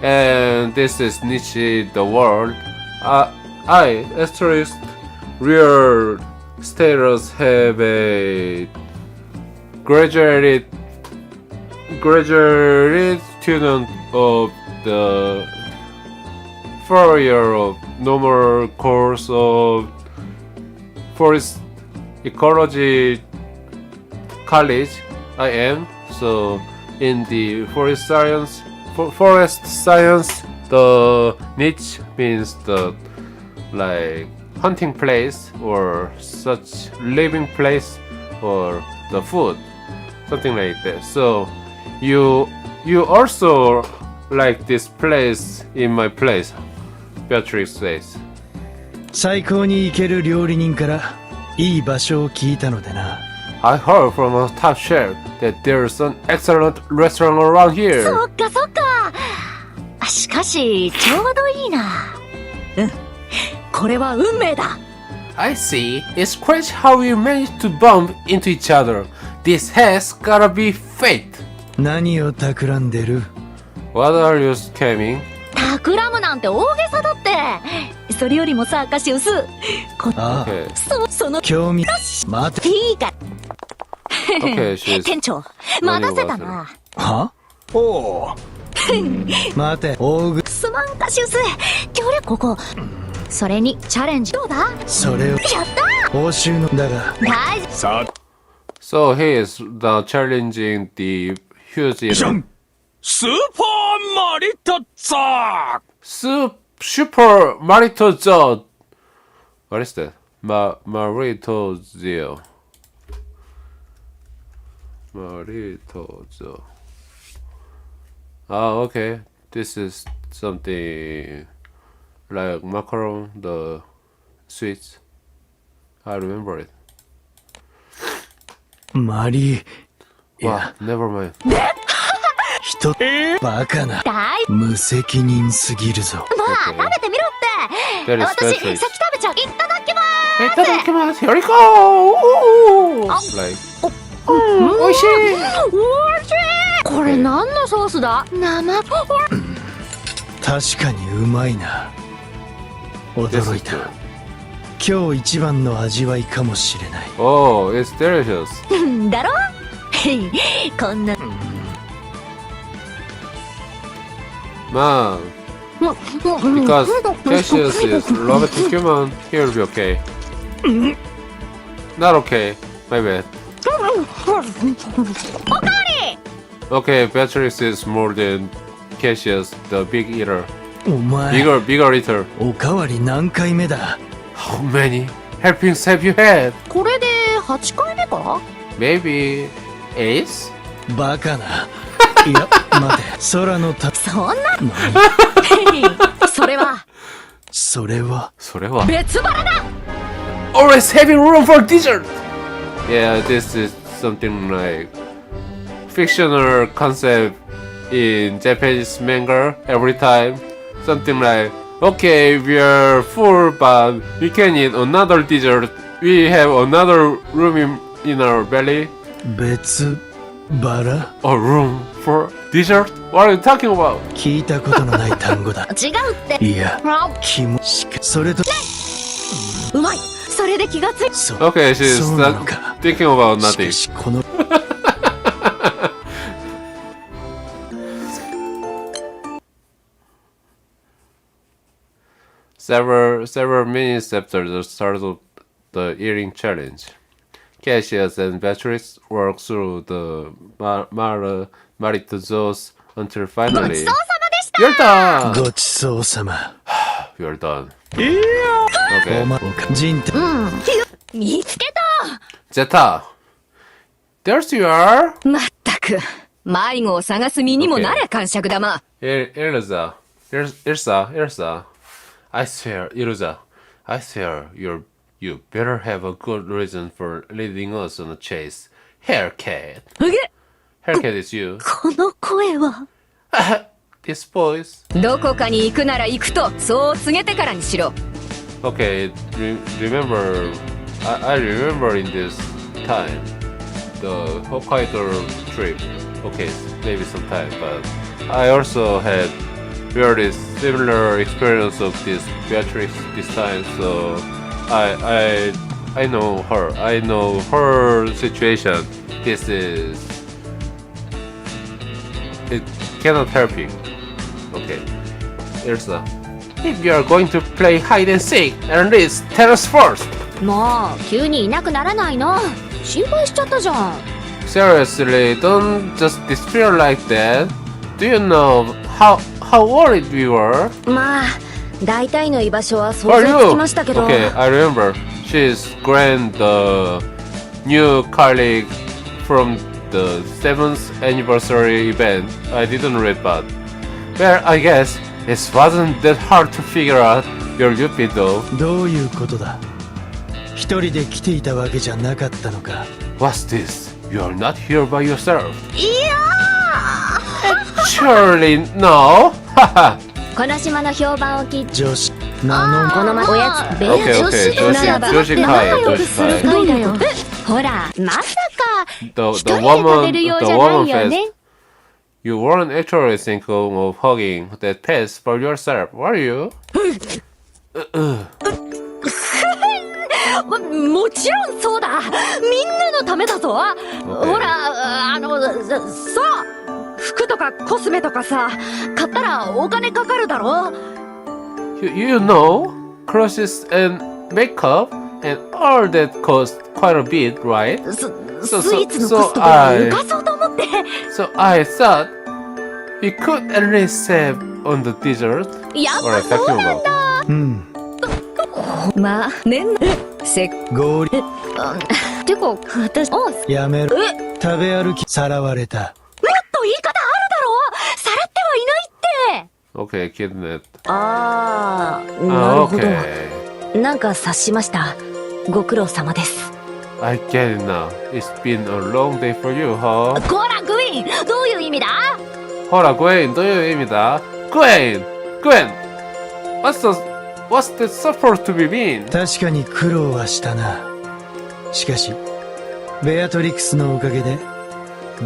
And this is niche the world. I, Asterisk, real status have a graduate student of the 4-year of normal course of forest ecology college. I am so in the forest science. The niche means the like hunting place or such living place or the food, something like that. So you also like this place in my place, Beatrix says. 最高に行ける料理人からいい場所を聞いたのでな。 I heard from a top chef that there's an excellent restaurant around here. そっかそっかしかしちょうどいいなこれは運命だ I see. It's crazy how we managed to bump into each other. This has gotta be fate. 何を企んでる？ What are you scamming? 企むなんて大げさだってそれよりもさカシウスああ、 Okay. その興味。待て。いいか Okay, she's. 店長待たせたなは？おお。待て。大口。すまんカシウス協力ここそれにチャレンジどうだそれをやった報酬のだが。大丈さ So he is now challenging the huge じゃ eater. んスーパーマリトザー Super Marito Zod. What is that? Marito Zio. Marito Zio. Ah, okay. This is something like macaron, the sweets. I remember it. マリー。い Wow, や、 never mind. 人、バカな。大無責任すぎるぞ。まあ食べてみろって That is 私 Beatrix. 先食べちゃういただきまーす Itadakimasu, here we go! Like, おいしいおいしいこれ何のソースだ生確かにうまいな。 this 驚 is いた。 good. 今日一番の味わいかもしれない。 Oh, it's delicious. だろこんな Man, because Cassius is robotic human, he'll be okay. Not okay, my bad. おかわり Okay, Beatrix is more than Cassius, the big eater. お前、 Bigger eater. おかわり何回目だ？ How many helpings have you had? これで8回目か Maybe Ace? バカな。いや、待て。空のた、そんなそれはそれは、それは別腹だ Always having room for dessert! Yeah, this is something like fictional concept in Japanese manga every time. Something like, okay, we are full, but we can eat another dessert. We have another room in our belly. 別腹？ A room for dessert? What are you talking about? 聞いたことのない単語だ。違うっていや、あ気もしか、それと、うまいそれで気がついそう。 Okay, she's そうな not のか。 thinking about し nothing. かし、この、 Several minutes after the start of the eating challenge, Cassius and Beatrix work through the Marito's until ごち finally そうさまでした you're done. ごちそうさま。 You're done. お Okay. 前、ジンタ、見つけた Zeta, there's you are. まったく迷子を探す身にもなれ、感触玉。Ilza, I swear, Ilza, I swear, you better have a good reason for leading us on a chase. Haircut. うげ Haircut is you. この声は。This voice. どこかに行くなら行くと、そう告げてからにしろ。Okay, remember, I remember in this time, the Hokkaido trip. Okay, maybe some time, but I also had very similar experience of this Beatrix this time, so I know her. I know her situation. This is it cannot help you. Okay, Elsa. If you are going to play hide and seek, at least tell us first. もう急にいなくならないの。心配しちゃったじゃん。 Seriously, don't just despair like that. Do you know how worried we were? まあ大体の居場所は想 For 像 you. つきましたけど。 Okay, I remember. She's Grand, the new colleague from the 7th anniversary event. I didn't read, but well, I guess it wasn't that hard to figure out your UP though. どういうことだ。一人で来ていたわけじゃなかったのか。 What's this? You're not here by yourself. いや Surely no. Haha. この島の評判を聞いて。女子なのこの前おやつベ Okay, ア okay. ならば女子会仲良くする会だよ。女子ほらまさか The 一人で食べるようじゃないよね。 You weren't actually thinking of hugging that pet for yourself, were you? もちろんそうだ。みんなのためだぞ。ほら、さ、服とかコスメとかさ、買ったらお金かかるだろ。You know, clothes and makeup and all that cost quite a bit, right? スイーツのコストで浮かそうと思って。 So I thought we could at least save on the dessert. やっ Or ぱそうなん affecting だ。うん。まあ、年せっ合理てか私やめろ。食べ歩きさらわれた。もっと言い方あるだろう。さらってはいないって。 Okay, kidnapped. ああなるほど。 Okay. なんか察しました。ご苦労様です。 I get it now. It's been a long day for you, huh? こらグイーン、どういう意味だ。 Hola, Gwen, どういう意味だ? Gwen! What's that supposed to be mean? 確かに苦労はしたな。しかしベアトリックスのおかげで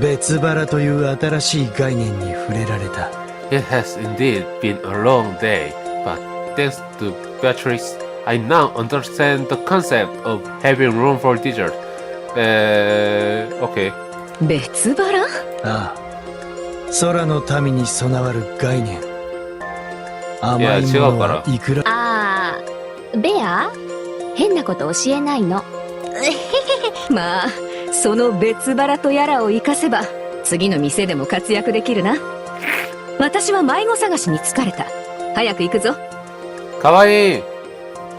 別腹という新しい概念に触れられた。 It has indeed been a long day, but thanks to Beatrix, I now understand the concept of having room for dessert. Okay. 別腹。ああ、空の民に備わる概念。甘いものはいくら。ああベア変なこと教えないの。まあ、その別腹とやらを活かせば、次の店でも活躍できるな。私は迷子探しに疲れた。早く行くぞ。かわいい.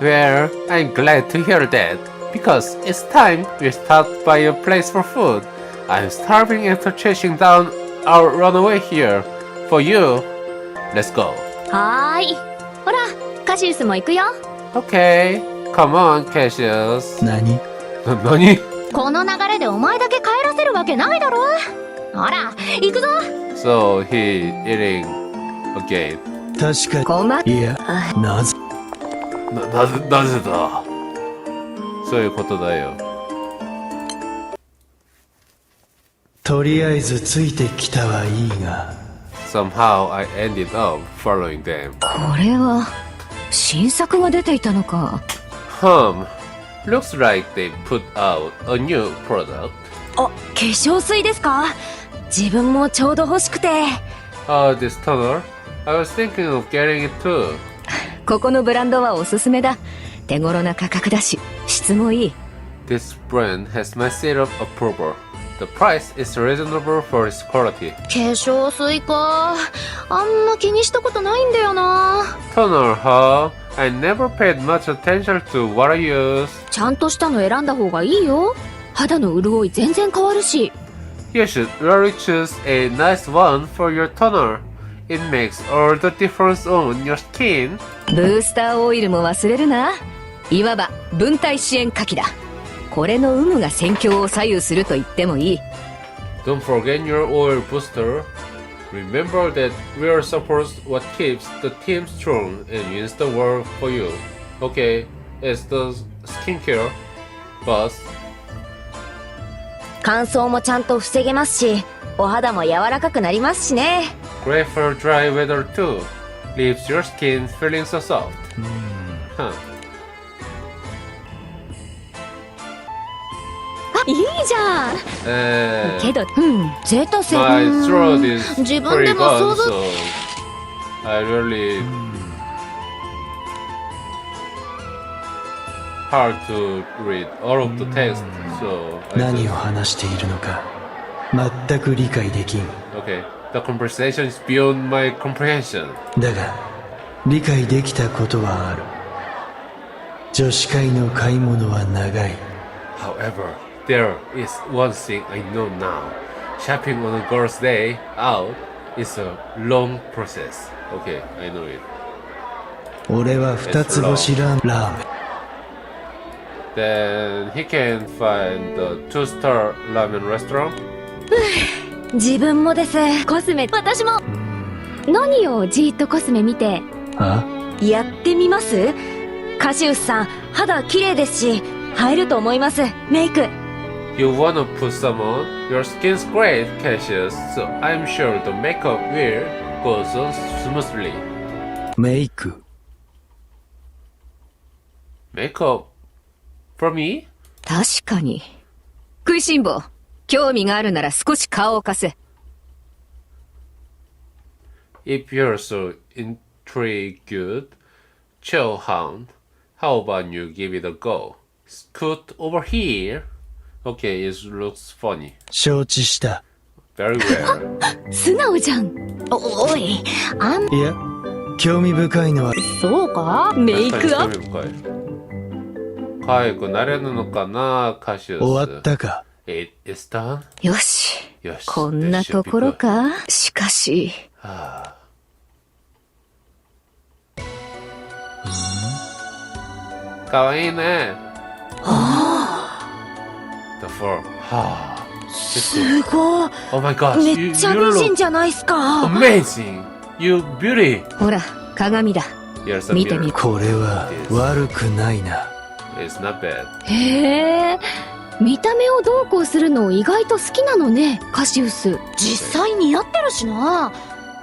Well, I'm glad to hear that, because it's time we start by a place for food. I'm starving after chasing down our runaway here. For you, let's go. はーい。ほらカシウスも行くよ。 Okay, come on, Cassius. 何？何? この流れでお前だけ帰らせるわけないだろ。ほら行くぞ。 So he eating again. 確か困っに。いや、なぜ？なぜだ? そういうことだよ。とりあえずついてきたはいいが。Somehow I ended up following them. これは新作が出ていたのか。Looks like they put out a new product. あ、化粧水ですか。自分もちょうど欲しくて。This toner? I was thinking of getting it too. ここのブランドはおすすめだ。手頃な価格だし、質もいい。This brand has my seal of approval. The price is reasonable for its quality. 化粧水か。あんま気にしたことないんだよな。 Toner, huh? I never paid much attention to what I use. ちゃんとしたの選んだ方がいいよ。肌の潤い全然変わるし。You should really choose a nice one for your toner. It makes all the difference on your skin. ブースターオイルも忘れるな。いわば分体支援火器だ。これの有無が戦況を左右すると言ってもいい。Don't forget your oil booster. Remember that real supports what keeps the team strong and wins the war for you. Okay, it's the skincare, boss. 乾燥もちゃんと防げますし、お肌も柔らかくなりますしね。Great for dry weather too. Leaves your skin feeling so soft. Huh. いいじゃん。けど、ゼータ戦。 My throat is 自分 pretty でも gone, 想像 so I really hard to read all of the text. So I 何を just 話しているのか全く理解できん。 okay. The conversation is beyond my comprehension. だが理解できたことはある。女子会の買い物は長い。 However, there is one thing I know now. Shopping on a girl's day out is a long process. Okay, I know it. 俺は二つ星ラーメン。 Then he can find the 2-star ramen restaurant. 自分もです。コスメ、私も。何をじーっとコスメ見て。あ？やってみます？カシウスさん、肌綺麗ですし、映えると思います。メイク。You wanna put some on? Your skin's great, Cassius, so I'm sure the makeup will go on smoothly. メイク。 Makeup? For me? 確かに。食いしん坊、興味があるなら少し顔を貸せ。If you're so intrigued, Chill Hound, how about you give it a go? Scoot over here. Okay, it looks funny. 承知した。 Very well. 素直じゃん。おい、いや興味深いのはそうか？メイクアップ。深い。可愛くなれるのかな、カシウス。終わったか。 It is done? よし。よし。こんなところか？しかし。かわいいね。The fur. すごい。 Oh my gosh. めっちゃ美人じゃないっすか。 Amazing. You beauty. ほら、鏡だ。 You're so 見てみ beautiful. これは悪くないな。 It's not bad. へえ。見た目をどうこうするの意外と好きなのね、カシウス。実際似合ってるしな。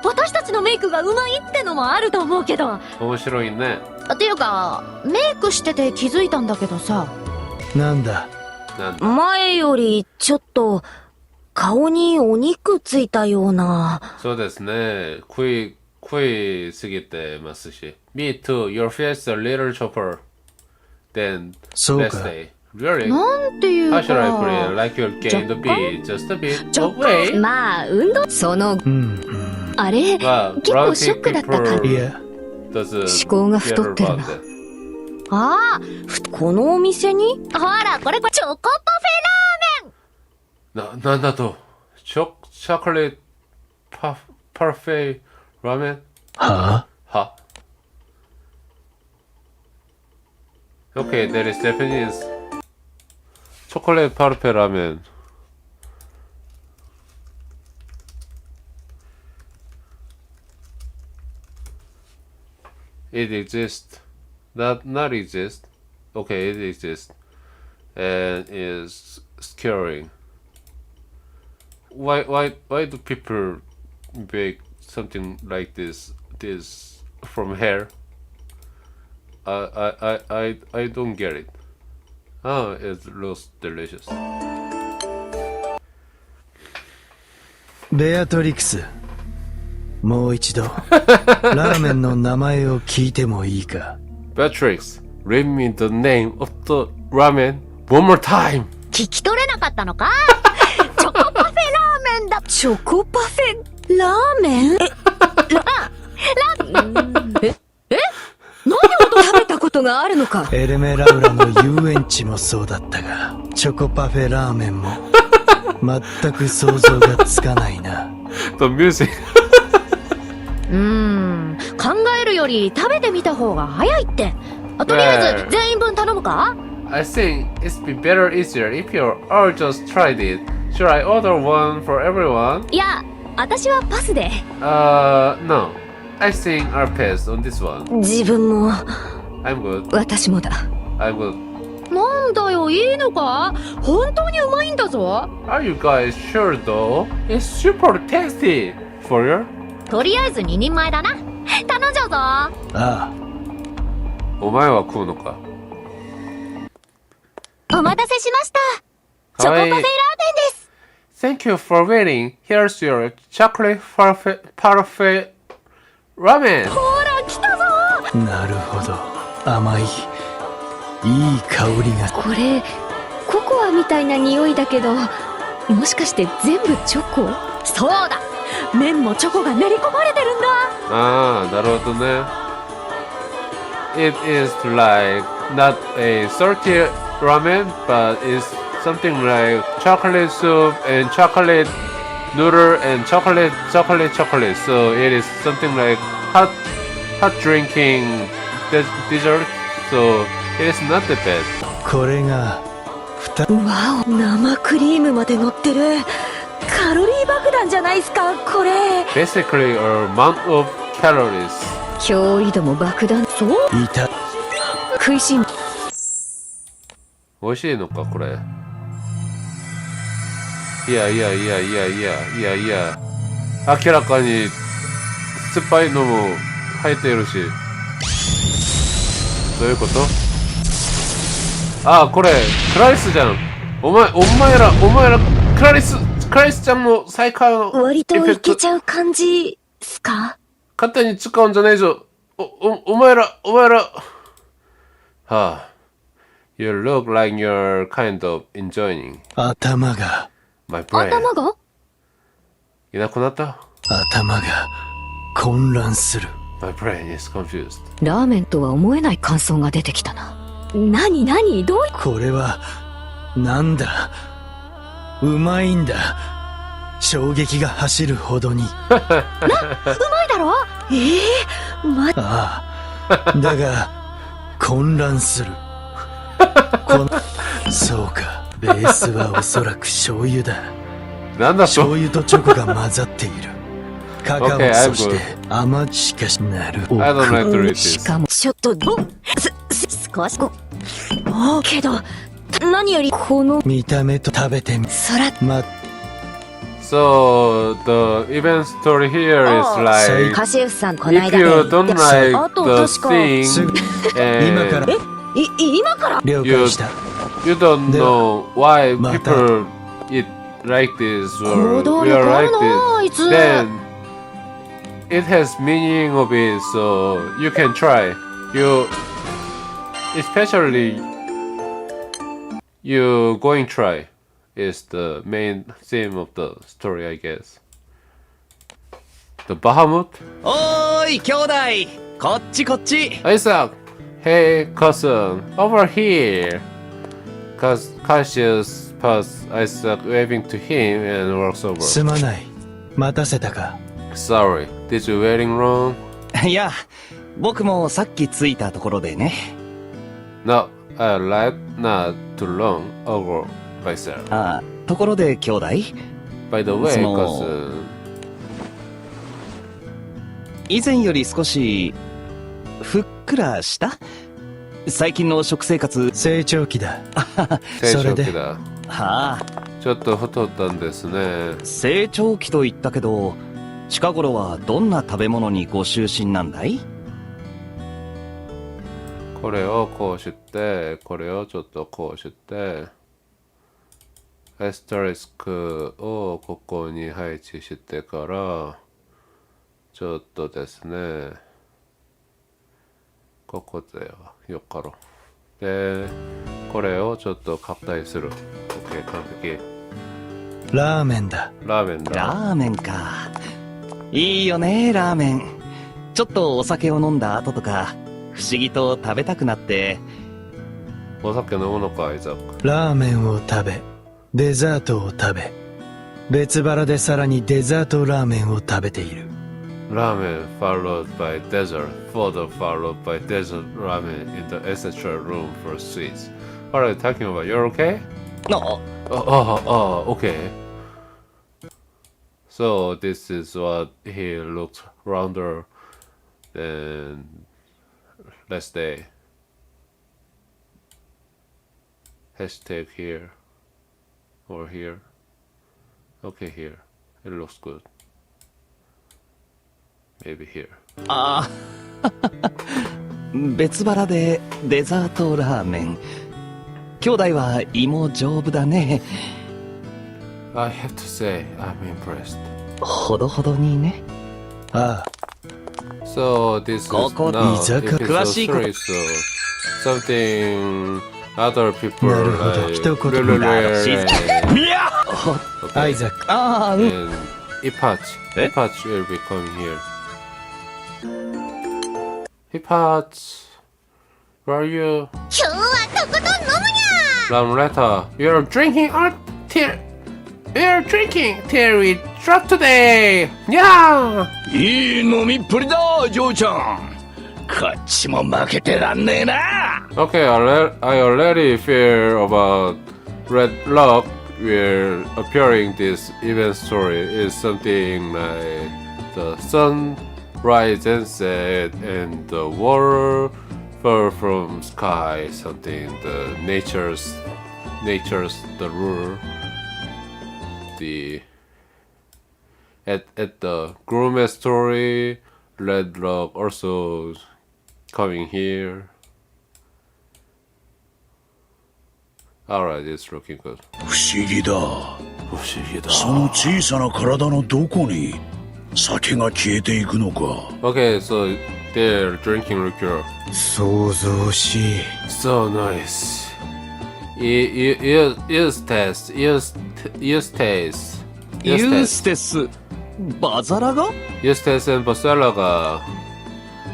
私たちのメイクがうまいってのもあると思うけど。面白いね。っていうか、メイクしてて気づいたんだけどさ。なんだ。なんだ。前よりちょっと顔にお肉ついたような。そうですね。食いすぎてますし。Me too. Your face a little chopper. Then そうか。 let's say. Really? なんていう How should I か。 put it? Like you gained a bit, just a bit. 若 Oh 干 wait. まあ、運動、その、あれ、Well, 結構ショックだったか people いや doesn't 思考が太ってる care な about that. ああ、このお店にほら、これチョコパフェラーメン。なんだとチョコレートパフェラーメンはは Okay, that is Japanese. チョコレートパルフェラーメン It exists. Not exist. Okay, it exists. And is scaring. Why do people make something like this from hair? I don't get it. Oh, it looks delicious. ベアトリクス。もう一度ラーメンの名前を聞いてもいいか。 Beatrix, read me the name of the ramen one more time. 聞き取れなかったのか。チョコパフェラーメンだ。チョコパフェラーメン何を食べたことがあるのか。エルメラウラの遊園地もそうだったが、チョコパフェラーメンも全く想像がつかないな。The music. 考えるより食べてみた方が早いって。とりあえず全員分頼むか？ I think it'd be better easier if you all just tried it. Should I order one for everyone? いや、私はパスで。No. I think I'll pass on this one. 自分も。I'm good. 私もだ。I'm good. なんだよ、いいのか？本当にうまいんだぞ。Are you guys sure though? It's super tasty. For you? とりあえず2人前だな。頼んじゃうぞ。ああ。お前は食うのか？お待たせしました。チョコパフェラーメンです。Thank you for waiting. Here's your chocolate parfait ramen. ほら、来たぞ。なるほど。甘い。いい香りが。これ、ココアみたいな匂いだけど、もしかして全部チョコ？そうだ。麺もチョコが練り込まれてるんだ。ああ、なるほどね。It is like not a salty ramen, but it's something like chocolate soup and chocolate noodle and chocolate. So it is something like hot drinking dessert. So it is not that bad. これがわお、生クリームまで乗ってる。カロリー爆弾じゃないっすか、これ。Basically a amount of calories. 驚異度も爆弾。そう？いた。食いしん。美味しいのかこれ。いや。明らかに酸っぱいのも入っているし。どういうこと？ああ、これクラリスじゃん。お前らクラリスちゃんの最下位の割といけちゃう感じっすか？勝手に使うんじゃないぞ。お前ら。はあ。You look like you're kind of enjoying. 頭が。My brain. 頭が？いなくなった？頭が混乱する。My brain is confused. ラーメンとは思えない感想が出てきたな。何どういう？これはなんだ。うまいんだ。衝撃が走るほどに。うまいだろ？ああ。だが混乱する。そうか。ベースはおそらく醤油だ。なんだ醤油とチョコが混ざっている。カカオ、 Okay, そして甘しかしなる。 I don't like to read this. しかもちょっと少しけど何よりこの見た目と食べてみ。So the event story here is like カシウスさんこない if だ you don't like あと the 確か thing 今から and 今から了解した。 you don't know why また people eat like this 行 or 動 we 力 are あ like るなあい this, つ。 then it has meaning of it, so you can try. You especially you going try is the main theme of the story, I guess. The Bahamut? おーい兄弟こっちこっち Isaac! Hey cousin, over here! Cassius passed Isaac waving to him and walks over. すまない。待たせたか。Sorry, did you waiting wrong? いや僕もさっき着いたところでね No, I like not too long ago myself. あところで兄弟 By the way, その cousin, 以前より少しふっくらした最近の食生活成長期だ。成それで長期だ。はあちょっと太ったんですね。成長期と言ったけど近頃はどんな食べ物にご就寝なんだいこれをこうして、これをちょっとこうして、アスタリスクをここに配置してから、ちょっとですね、ここでよっかろ。で、これをちょっと拡大する。OK、完璧。ラーメンだ。ラーメンだ。ラーメンかいいよねラーメンちょっとお酒を飲んだ後とか不思議と食べたくなってお酒飲むのか、アイザック。ラーメンを食べ、デザートを食べ、別腹でさらにデザートラーメンを食べている。Ramen followed by dessert, photo followed by dessert ramen in the essential room for sweets. What are you talking about? You're okay? あ、Okay. So this is what he looked rounder than last day. Hashtag here or here. Okay, here. It looks good. Maybe here. ああ別腹でデザートラーメン。兄弟は胃も丈夫だね。I have to say, I'm impressed. ほどほどにね。ああ、 So this is ここ now 居酒屋 episode 詳しいこと 3, so something other people なるほど、 like 一言 really だろし rare いや アイザック。ああ、うん。 and Ipach. Eh? Ipach will be coming here. Ipach, where are you? 今日はとことん飲むにゃ Ramleta, you're drinking until you're drinking till we drop today. Yeah. いい飲みっぷりだ、嬢ちゃん。こっちも負けてらんねえな。Okay, I already fear about Red Lock will appearing this event story is something like the sun rise and set and the water fall from sky, something the nature's the rule. The at the Gourmet story, Red Rock also coming here. Alright, it's looking good. 不思議だ。その小さな体のどこに酒が消えていくのか。Okay, so they're drinking liquor. 想像しい。 So nice. Use taste. ユーステスバザラが Eustace and Boselaga.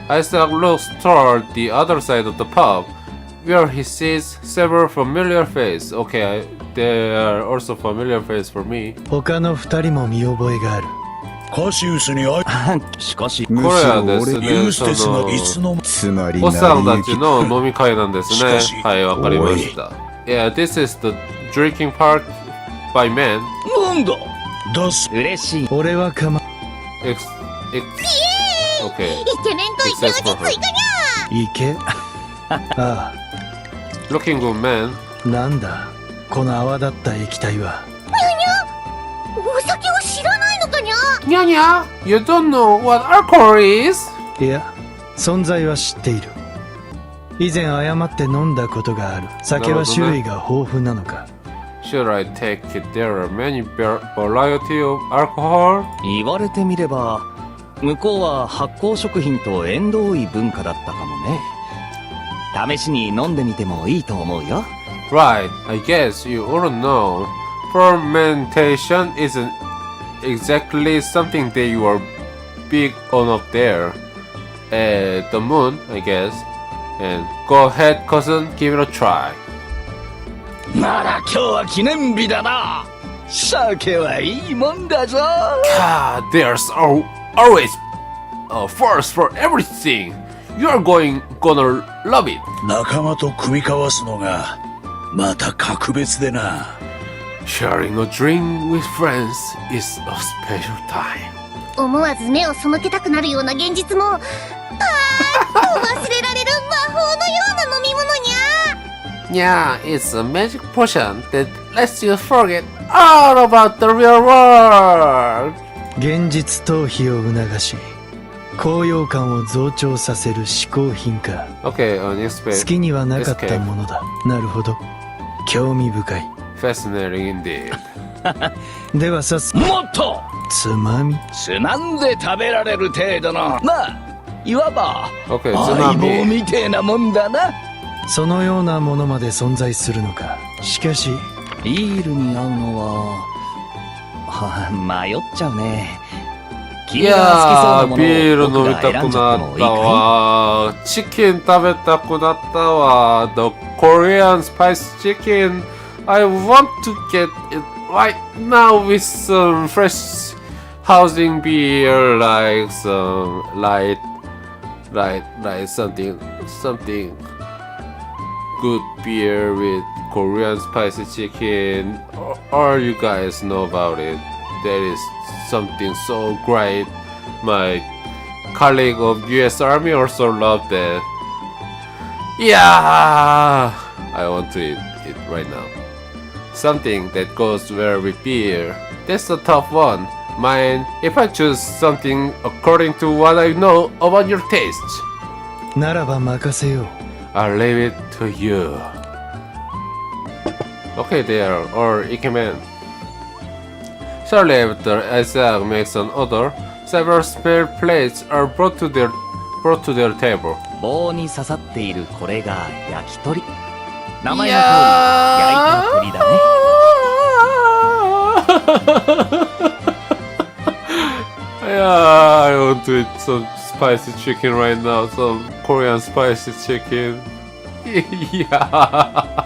Isaac looks toward the other side of the pub, where he sees several familiar faces. Okay, they are also familiar faces for me. 他の二人も見覚えがある。カシウスに会しかし、これはですね、ユーステスがいつのつまりおっさんたちの飲み会なんですね。しかしはい、わかりました。Yeah, this is the drinking part by men. なんだ。出す。嬉しい。俺はかま、 Okay. イケメンとイケオジ追加にゃいけあ Looking good man. あ、なんだこの泡立った液体は。お酒を知らないのかにゃ Nya, you don't know what alcohol is? いや、存在は知っている。以前誤って飲んだことがある。酒は種類が豊富なのか。Should I take it? There are many variety of alcohol. 言われてみれば、向こうは発酵食品と縁遠い文化だったかもね。試しに飲んでみてもいいと思うよ。Right, I guess you wouldn't know. Fermentation isn't exactly something that you are big on up there. At the moon, I guess. And go ahead, cousin, give it a try. なら今日は記念日だな。酒はいいもんだぞ。Ah, there's always a first for everything. You're gonna love it. 仲間と組み交わすのがまた格別でな。Sharing a drink with friends is a special time. 思わず目を背けたくなるような現実もパーッと忘れられる魔法のような飲み物にゃ Yeah, it's a magic potion that lets you forget all about the real world. 現実逃避を促し、高揚感を増長させる嗜好品か。 Okay, newspaper. 好きにはなかったものだ。なるほど。興味深い。 Fascinating indeed. ではもっとつまみつまんで食べられる程度の、まあいわば Okay, 相棒 tsunami. みてえなもんだな。そのようなものまで存在するのか。しかしビールに合うのは、迷っちゃうね。君が好きそうなものをビール飲みたく僕が選んじゃってもいいかい？なったわ。チキン食べたくなったわ。The Korean spice chicken. I want to get it right now with some fresh housing beer, like some light something good beer with Korean spicy chicken. All you guys know about it. There is something so great. My colleague of US Army also loved it. Yeah, I want to eat it right now. Something that goes well with beer. That's a tough one. Mine, if I choose something according to what I know about your taste, ならば任せよう。 I'll leave it to you. Okay, they are all ikemen. Shortly after Isaac makes an order, several spare plates are brought to their table. 棒に刺さっているこれが焼き鳥。名前の通り焼いた鳥だね。Yeah, I want to eat some spicy chicken right now. Some Korean spicy chicken. Yeah.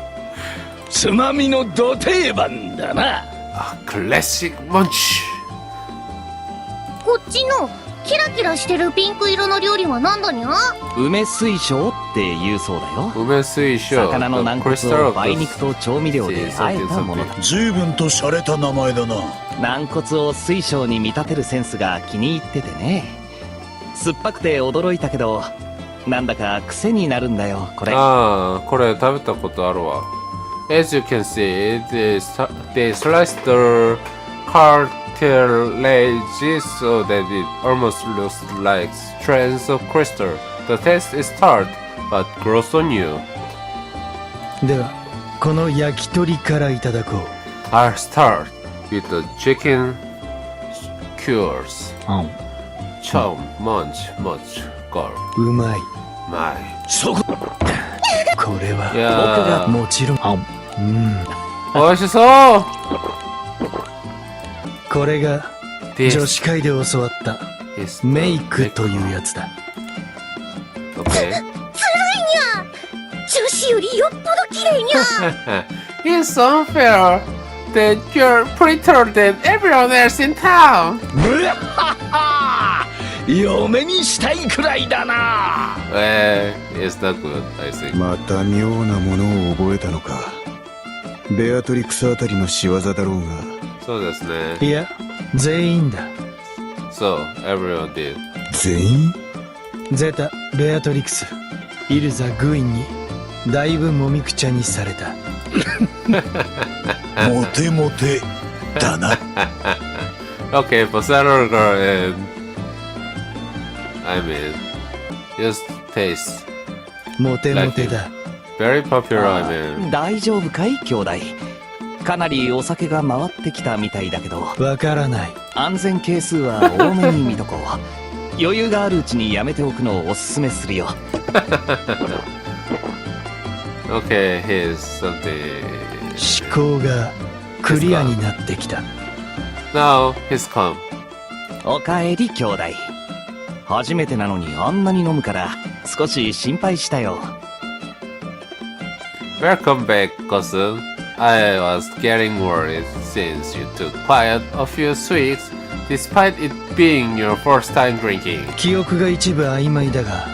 つまみのど定番だな。 A classic munch. こっちのキラキラしてるピンク色の料理は何だにゃ？梅水晶って言うそうだよ。梅水晶。魚の軟骨を梅肉と調味料で和えたものだ。随分と洒落た名前だな。軟骨を水晶に見立てるセンスが気に入っててね。酸っぱくて驚いたけど、なんだか癖になるんだよ、これ。ああ、これ食べたことあるわ。As you can see, they sliced the cartilage so that it almost looks like strands of crystal. The taste is tart, but grows on you. ではこの焼き鳥からいただこう。 I'll start with the chicken skewers. Chow, munch, gore. うまい。 My. そこ。これはいや僕がー、もちろん。美味しそう。これが This 女子会で教わった is the メイクというやつだ。 Okay. 女子よりよっぽど綺麗にゃ。It's unfair that you're prettier than everyone else in town. 嫁にしたいくらいだな。 It's not good, I think. また妙なものを覚えたのか。ベアトリクスあたりの仕業だろうが。そうですね。いや全員だ。 So, everyone did. 全員？ゼータ、ベアトリクス、イルザ、グインにだいぶもみくちゃにされた。モテモテだな。Okay, for Saturday Girl and I mean, just taste モテモテだ。 very popular. I mean, 大丈夫かい兄弟。かなりお酒が回ってきたみたいだけど、わからない。安全係数は多めに見とこう。余裕があるうちにやめておくのをおすすめするよ。okay, here's something. 思考がクリアになってきた。 Now he's come. おかえり兄弟。初めてなのにあんなに飲むから少し心配したよ。Welcome back, cousin. I was getting worried since you took quite a few sweets, despite it being your first time drinking. 記憶が一部曖昧だが、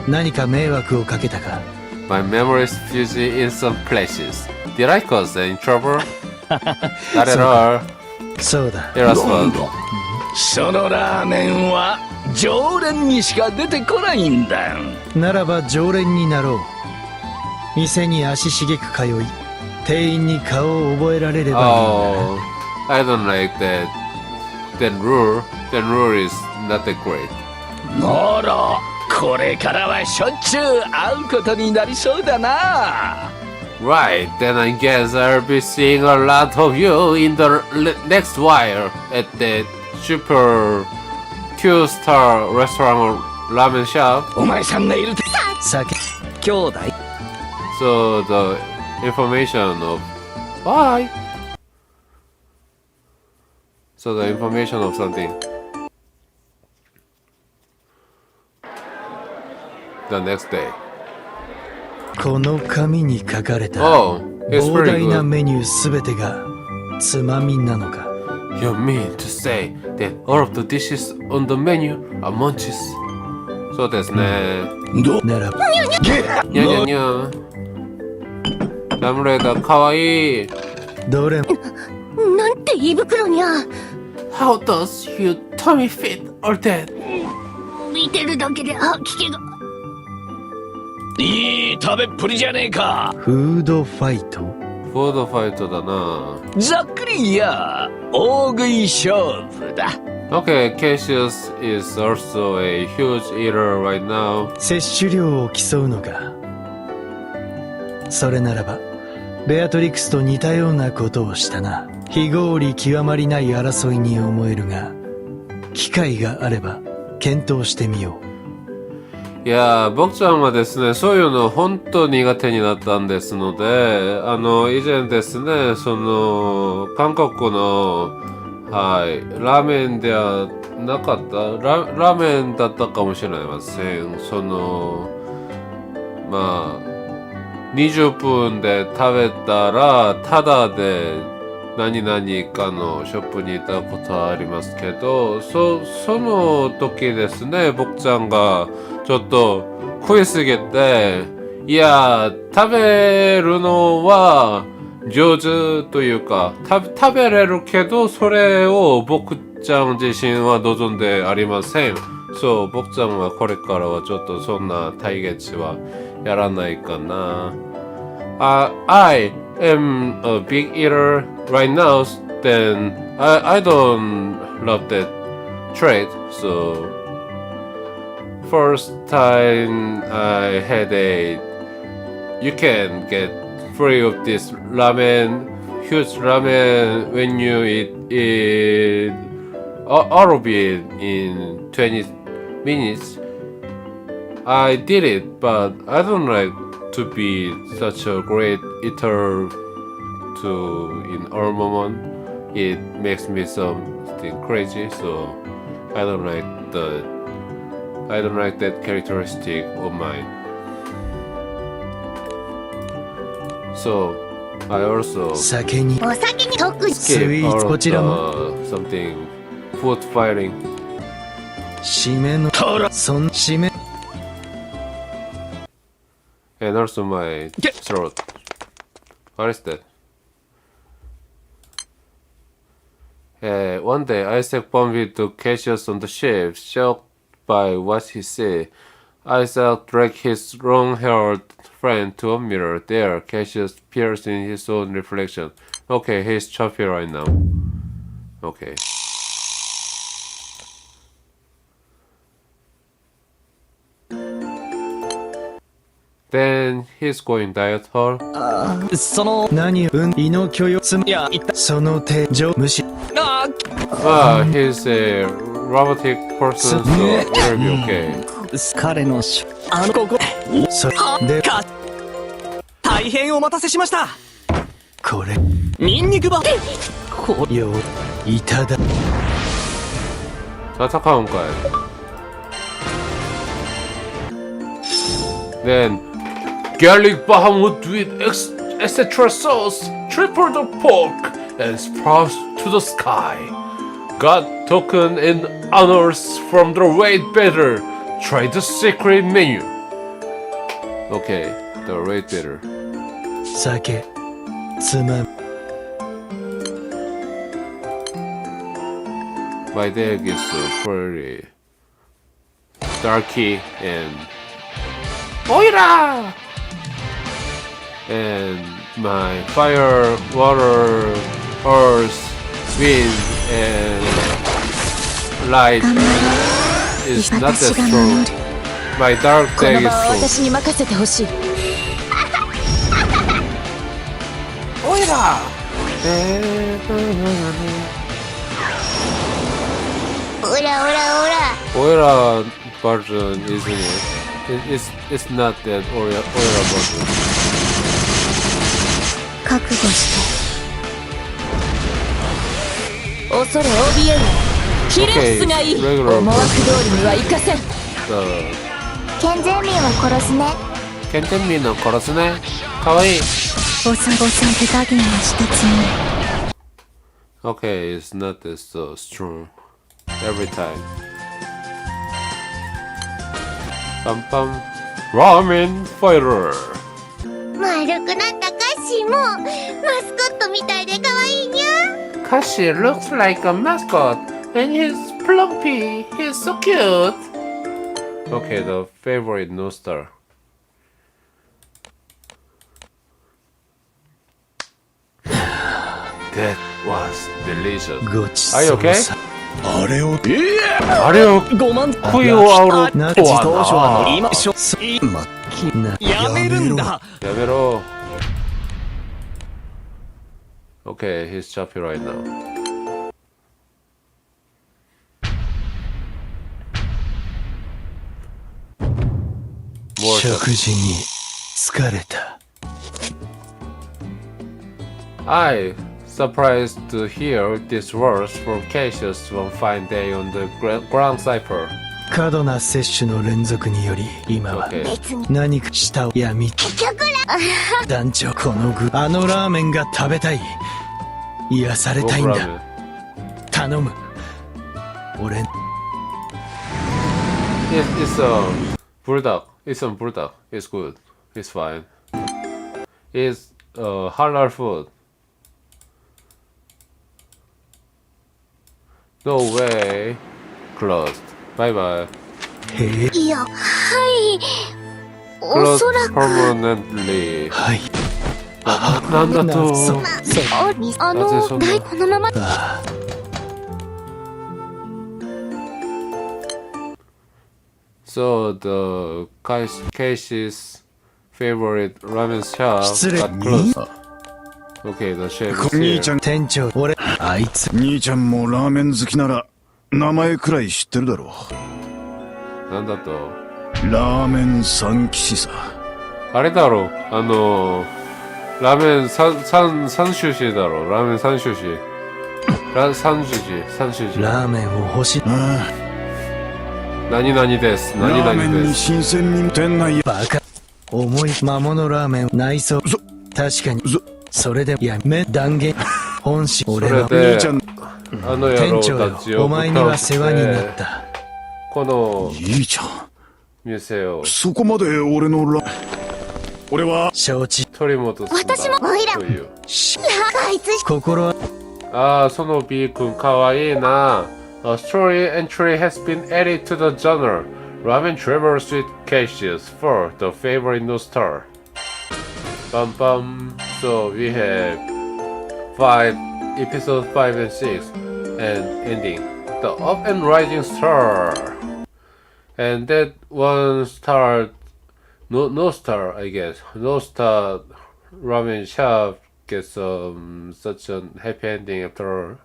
何か迷惑をかけたか。 My memory is fuzzy in some places. Did I cause any trouble? Not at all. そうだ。 It was fun. そのラーメンは常連にしか出てこないんだよ。ならば常連になろう。店に足しげく通い、店員に顔を覚えられればいいんだな。 Oh, I don't like that. That rule is not that great. ならこれからはしょっちゅう会うことになりそうだな。 Right, then I guess I'll be seeing a lot of you in the next while at that super 2-star restaurant or ramen shop. お前さんがいるって。酒。兄弟。 So the information of why? So the information of something. The next day. この紙に書かれた Oh, it's 膨 pretty 大な good. メニューすべてがつまみなのか。 You mean to say that all of the dishes on the menu are munchies? そうですね。ならば、にゃにゃにゃ。ラムレーダーかわいい。どれもなんて胃袋にゃ。 How does your tummy fit all that? 見てるだけで吐き気が。いい食べっぷりじゃねえか。フードファイト。フードファイトだな。ざっくり言や大食い勝負だ。Okay, Cassius is also a huge eater right now. 摂取量を競うのか。それならばベアトリクスと似たようなことをしたな。非合理極まりない争いに思えるが、機会があれば検討してみよう。いやー、僕ちゃんはですね、そういうの本当苦手になったんですので、以前ですね、韓国の、はい、ラーメンではなかった、ラーメンだったかもしれません。まあ、20分で食べたら、ただで何々かのショップに行ったことはありますけど、その時ですね、僕ちゃんがちょっと食いすぎて、いや、食べるのは上手というか、食べれるけど、それを僕ちゃん自身は望んでありません。そう、僕ちゃんはこれからはちょっとそんな対決はやらないかな。I am a big eater right now, then I don't love that trait. So first time I had you can get free of this ramen, huge ramen when you eat all of it in 20 minutes. I did it, but I don't like to be such a great eater in all moment. It makes me something crazy, so I don't like that characteristic of mine. So I also 酒にお酒に特に。スイ skip ーツ all こ of ちらも something food fighting. 締めのそん締め And also my throat. What is that? One day, Isaac bumped into Cassius on the ship. Shocked by what he said, Isaac dragged his long-haired friend to a mirror. There, Cassius peers in his own reflection. Okay, he's choppy right now. Okay. Then he's going diet hall. その何を胃の許容つまいや言ったその手上無視 He's a robotic person, so it'll be okay. 彼のここそでか大変お待たせしました。これニンニクばこよいただ 타타카운 거야. Then garlic bahamut with etc. sauce, triple the pork, and sprouts to the sky. Got token and honors from the weight better. Try the secret menu. Okay, the weight better. 酒つまみ My deck is pretty darky and Oira! And my fire, water, earth, wind, and light is not that strong. My dark この deck 場は is 私に任せてほしい。 strong. Oira! 오라 오라 오라. Oira version isn't it? It's not that Oira version. 覚悟して恐れ怯える。キレッスがいい。 Okay, regular 思惑通りにはいかせん。 The 健全民を殺すね。 켄텐민の殺すね。かわいい。おさ手加減はしたつも Okay, it's not this strong every time. Pam. Ramen fighter. 丸くなったカッシーもマスコットみたいで可愛いにゃ。 Kashi looks like a mascot, and he's plumpy. He's so cute. Okay, the favorite no star. That was delicious. ごち Are you そう okay? さ。あれをあれを5万食い終わるとはな。今しょまきな。やめるんだ。やめろ。Okay, he's choppy right now. More 食事に疲れた。I surprised to hear these words from Cassius one fine day on the Grand Cipher. 過度な摂取の連続により今は Okay. 別に何か舌を闇結局ら団長この具あのラーメンが食べたい癒されたいん Ramen. だ頼む俺 It's bulldog. It's a bulldog. It's good. It's fine. It's halal food. No way. Closed. Bye bye. へえいやはいお Closed そらく permanently. はいなんだと。そうあなぜそんなこのままあ So the Keishi's favorite ramen shop 失礼 got closed. Okay, the chef is 兄 here. ちゃん店長俺あいつ兄ちゃんもラーメン好きなら名前くらい知ってるだろなんだと。うラーメン三騎士さあれだろ。ラーメン三種子だろ。ラーメン三種子。三種子。ラーメンを欲しいあ何々です。あ何ラーメンに々です。新鮮に店内バカ重い魔物ラーメン内装確かにそれでやめ断言本心そ俺はれで兄ちゃんあの野郎店長よたちをお前には世話になったこの兄ちゃん店をそこまで俺の俺は承知取り戻すんだ私もおいらという。しあいつ心はああ、その B 君かわいいな。A story entry has been added to the genre. Ramen Travels with Cassius for the favorite new star. Bum bum. So we have episode 5 and 6 and ending. The up and rising star. And that one star, no star, I guess. No star ramen shop gets such a happy ending after all.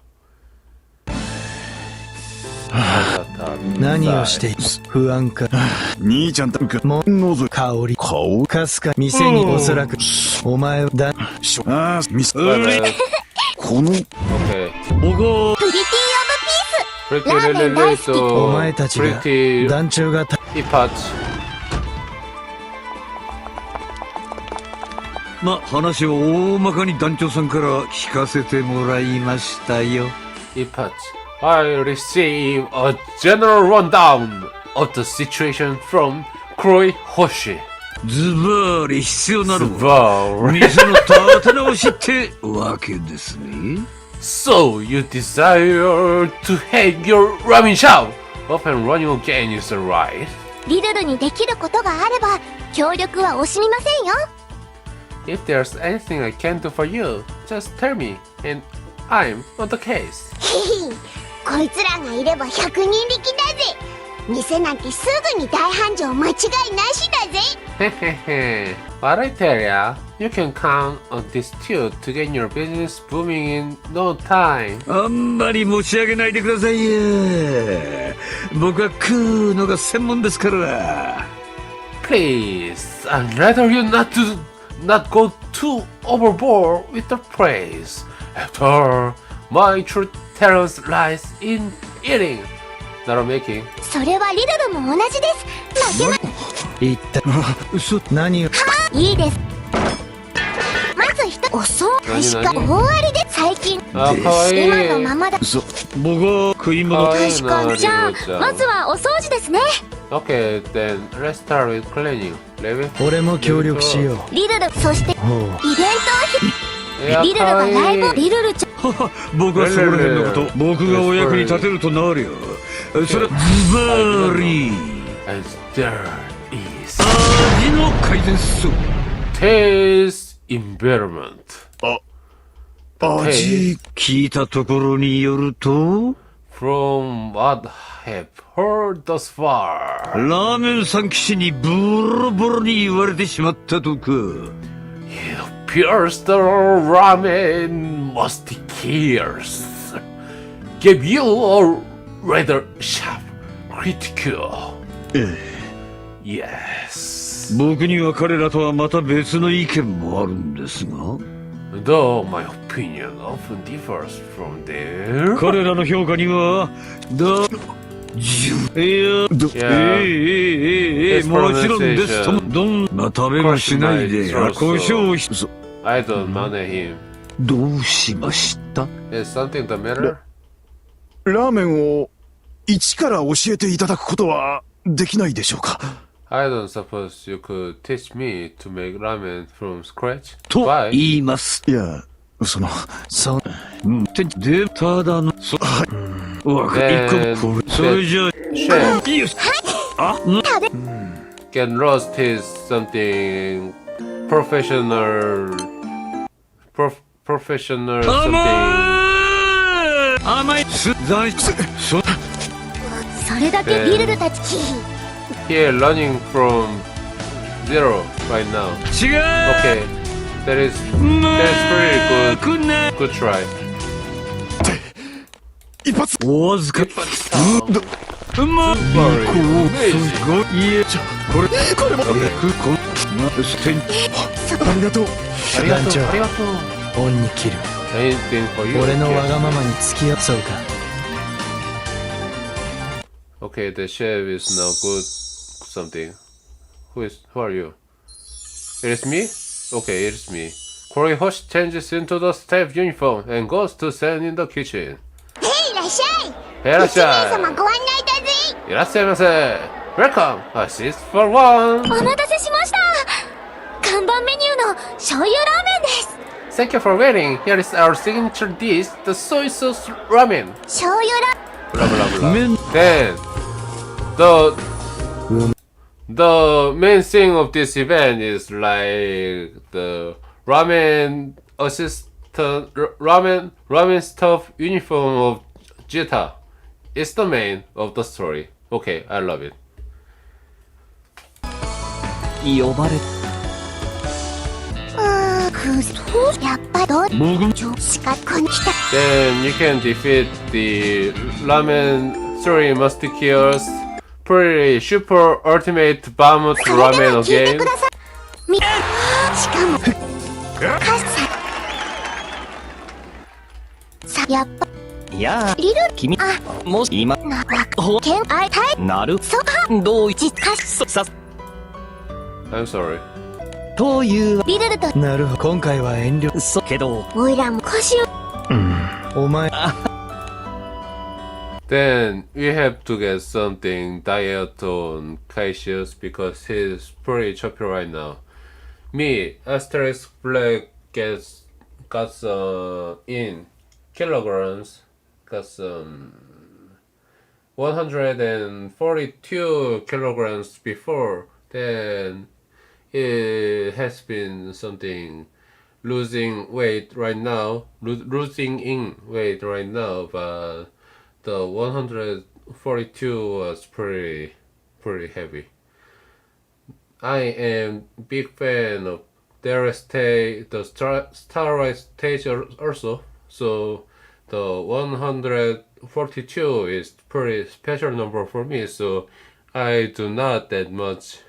何をしている不安か兄ちゃんたんものぞ香り顔かすか店におそらくお前だああミス Bye この bye. Okay. おごプリティ Pretty ラーメン大好き little お前たちが pretty 団長がた ipach. ま、話を大まかに団長さんから聞かせてもらいましたよ。ipach. I receive a general rundown of the situation from Kuroi Hoshi. ズバリ必要なのは Wow. 店の立て直しってわけですね。So you desire to have your ramen shop up and running again, is that right? リルルにできることがあれば協力は惜しみませんよ If there's anything I can do for you, just tell me, and I'm on the case. へへこいつらがいれば100人力だぜ店なんてすぐに大繁盛間違いなしだぜ Hehehe. What I tell ya, you can count on this too to get your business booming in no time. あんまり持ち上げないでくださいよ。僕は食うのが専門ですから。Please, I'd rather you not go too overboard with the praise. After all, my true talent lies in eating, not making. それはリルルも同じです負けま言った嘘何をいいですまず一つ遅っ確か大ありで最近あ、かわいい。今のままだ僕は食い物かわいい確かな、にじゃあリブちゃん。まずはお掃除ですね。 Okay, then let's start with cleaning. Level? 俺も協力しよリルル、そしてイベントをいや、リルルかわいい。がライブリルルちゃん僕はそこら辺のこと僕がお役に立てるとなるよ。それはズバリ And there is 味の改善数。 taste environment. 味、聞いたところによると From what I have heard thus far, ラーメンさん騎士にボロボロに言われてしまったとか。 it appears the ramen musketeers give you a rather sharp critical. Yes. 僕には彼らとはまた別の意見もあるんですが、 Though my opinion often differs from theirs. 彼らの評価にはもちろんですともどんな食べもしないで胡椒し I don't manage him. どうしました？ Is something the matter? ラーメンを一から教えていただくことはできないでしょうか？ I don't suppose you could teach me to make ramen from scratch? と Why? 言います。いや、その、う。そでただのわかThen 一個それじゃ chef いいよ。あ、 can roast his something professional professional something. 甘いすだいそそれだけリルルたち Here learning from zero right now. 違う。 Okay, that is pretty good. Good try. 一発お預かうまっ Amazing. すごい。いやこれもありがとう。団長ありがとう。恩に切る。 Anything for you. 俺のわがままに付き合う。そうか。 Okay, the chef is now good something. Who are you? It is me? Okay, it is me. Kuroi Hoshi changes into the staff uniform and goes to stand in the kitchen. へいいらっしゃい。へいらっしゃい。一名様ご案内だぜ。いらっしゃいませ。Welcome, assist for one. お待たせしました。看板メニューの醤油ラーメンです。 Thank you for waiting. Here is our signature dish, the soy sauce ramen. 醤油ラ Blah blah blah. Then the main thing of this event is like the ramen assistant ramen staff uniform of Jita. It's the main of the story. Okay, I love it. 呼ばれやっぱどうしかこに来た Then you can defeat the ramen three musketeers. Pretty super ultimate Bahamut それでは ramen 聞いて game. くださいしかもさやっぱいやリル君あもし今なわけんあいたいなるそかどうい実家さ I'm sorry. というリルルとなるほど。今回は遠慮。そけどおいらも腰をお前、 Then we have to get something diet on Cassius because he's pretty choppy right now. Me, Asterisk Black got some in kilograms, got some 142 kilograms before. Then it has been something losing weight right now, losing in weight right now, but the 142 was pretty heavy. I am big fan of their the Starlight stage also, so the 142 is pretty special number for me, so I do not that much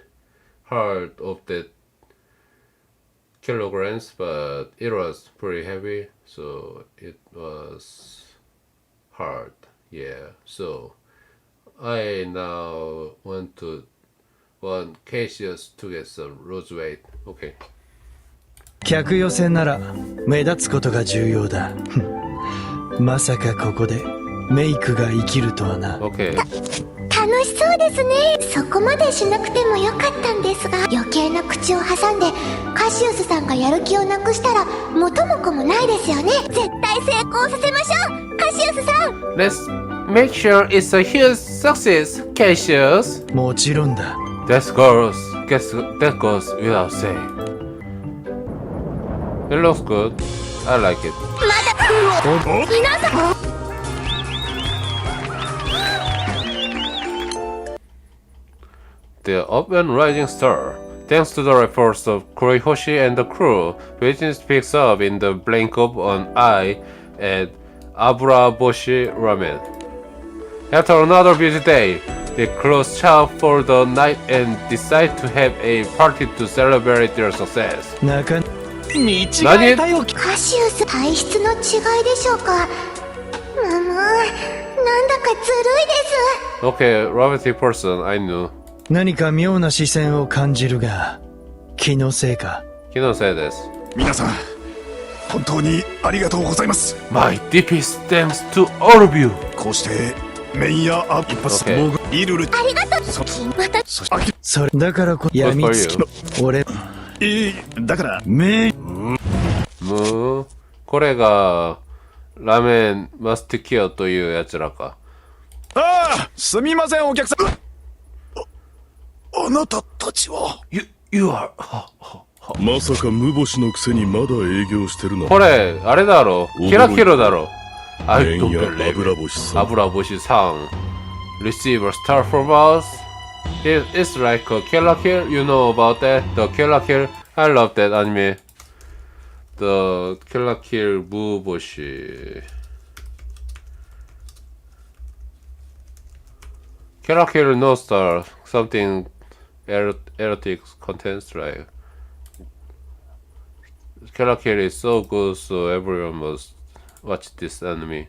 hard of that kilograms, but it was pretty heavy, so it was hard. Yeah, so I now want Cassius to get some lose weight. Okay. 客寄せなら目立つことが重要だ。まさかここでメイクが生きるとはな。Okay. 楽しそうですね。そこまでしなくてもよかったんですが、余計な口を挟んでカシウスさんがやる気をなくしたら元も子もないですよね。絶対成功させましょう、カシウスさん。 Let's make sure it's a huge success, Cassius. もちろんだ。That goes without saying. It looks good. I like it. 皆さん、The up and rising star. Thanks to the efforts of Kuroi, Hoshi, and the crew, business picks up in the blink of an eye at Aburaboshi Ramen. After another busy day, they close shop for the night and decide to have a party to celebrate their success. 見違えたよ。カシウス、体質の違いでしょうか。なんだかずるいです。 Okay, Rabbity person, I knew. 何か妙な視線を感じるが、気のせいか。気のせいです。皆さん、本当にありがとうございます。 My deepest thanks to all of you. こうしてメインや一発 Okay. リルルありがとう。またそれだから闇つきの俺だからこれがラーメンマスティキオというやつらか。ああ、すみませんお客さん。あなたたちは You are まさか無星のくせにまだ営業してるの。これあれだろ、キラキラだろ。I メイ don't ンや believe 油 it. 星さん。油星さん receive a star from us. It's like a Killer Kill. You know about that? The Killer Kill. I love that anime. The Killer Kill 무보시. Killer Kill no star. Something erotic contents, right? Killer Kill is so good, so everyone must watch this anime.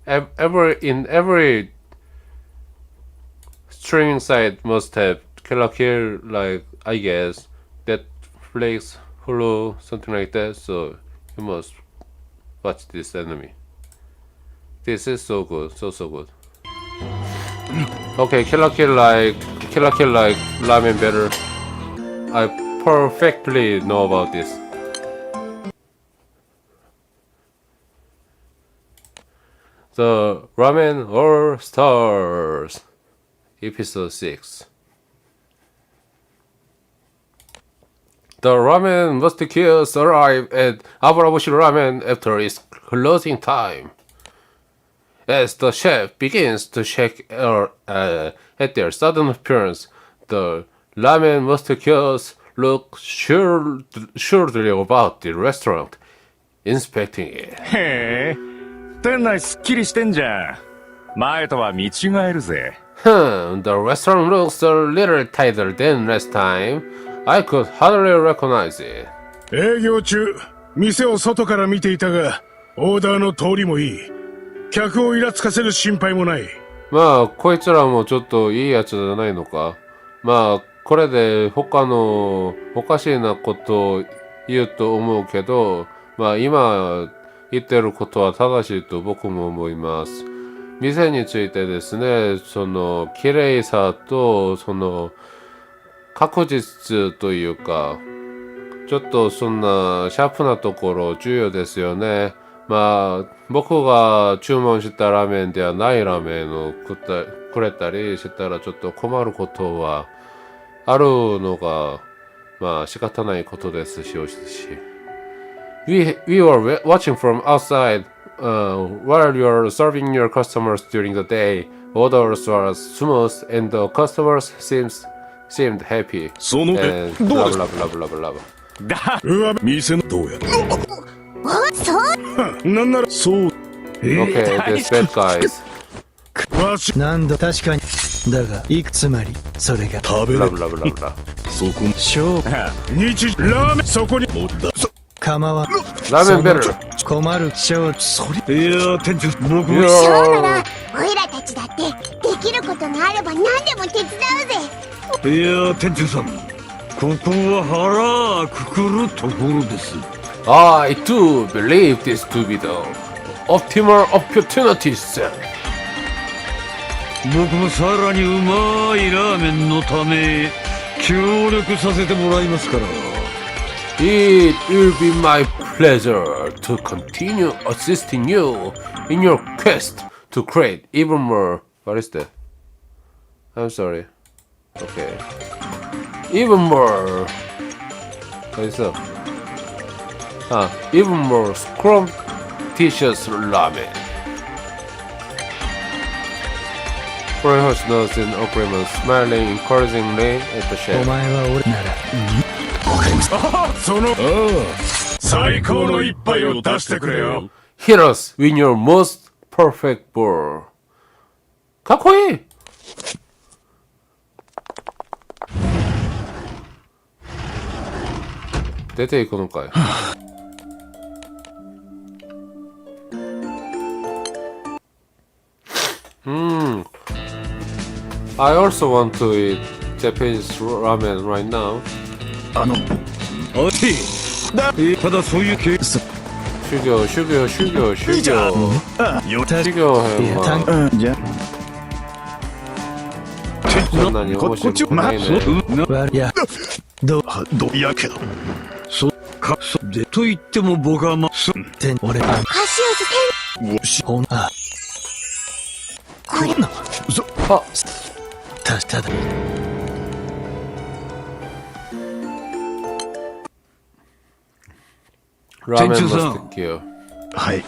In every streaming site must have Killer Kill, like I guess Netflix, Hulu, something like that. So you must watch this anime. This is so good, so good. Okay, Killer Kill like ramen better. I perfectly know about this. The Ramen All Stars, Episode 6. The ramen musketeers arrive at Aburaboshi Ramen after its closing time. As the chef begins to shake at their sudden appearance, the ramen musketeers look shrewdly about the restaurant, inspecting it. へえ、店内すっきりしてんじゃん。前とは見違えるぜ。The restaurant looks a little tighter than last time. I could hardly recognize it. 営業中、店を外から見ていたが、オーダーの通りもいい。客をイラつかせる心配もない。まあ、こいつらもちょっといいやつじゃないのか。まあ、これで他のおかしいなことを言うと思うけど、まあ今言ってることは正しいと僕も思います。店についてですね、その綺麗さとその確実というか、ちょっとそんなシャープなところ重要ですよね。まあ僕が注文したラーメンではないラーメンをくれたりしたらちょっと困ることはあるのがまあ仕方ないことですし。We were watching from outside while you are serving your customers during the day. Orders were smooth and the customers seemed happy. そのどうですか？ブラブラ。うわ、店のどうやら。そうなんならそう。Okay, this bad guys. わしなんだ確かに。だがいくつまりそれが食べれる。ブラ。そこ勝負日ラーメンそこにもだ。構わラーメンベル。困る勝負それいや店長僕いやそうならオイラたちだってできることがあれば何でも手伝うぜ。いや店長さん、ここは腹くくるところです。I do believe this to be the optimal opportunity set. 僕もさらにうまいラーメンのため協力させてもらいますから。 It will be my pleasure to continue assisting you in your quest to create even more. What is that? I'm sorry. Okay. Even more. What is that? Even more scrumptious ramen. Kuroi Hoshi nods in agreement, smiling encouragingly at the お chef. 前は俺ならその最高の一杯を出してくれよ。 Hit us with your most perfect ball. かっこいい。出ていくのかい。I also want to eat Japanese ramen right now. おいただそういうケース修行編はじゃそんなに面白くないね。いやどやけどでと言っても僕はて俺はカシウスほんあこれあ、ただRamen 店長さん must kill. はい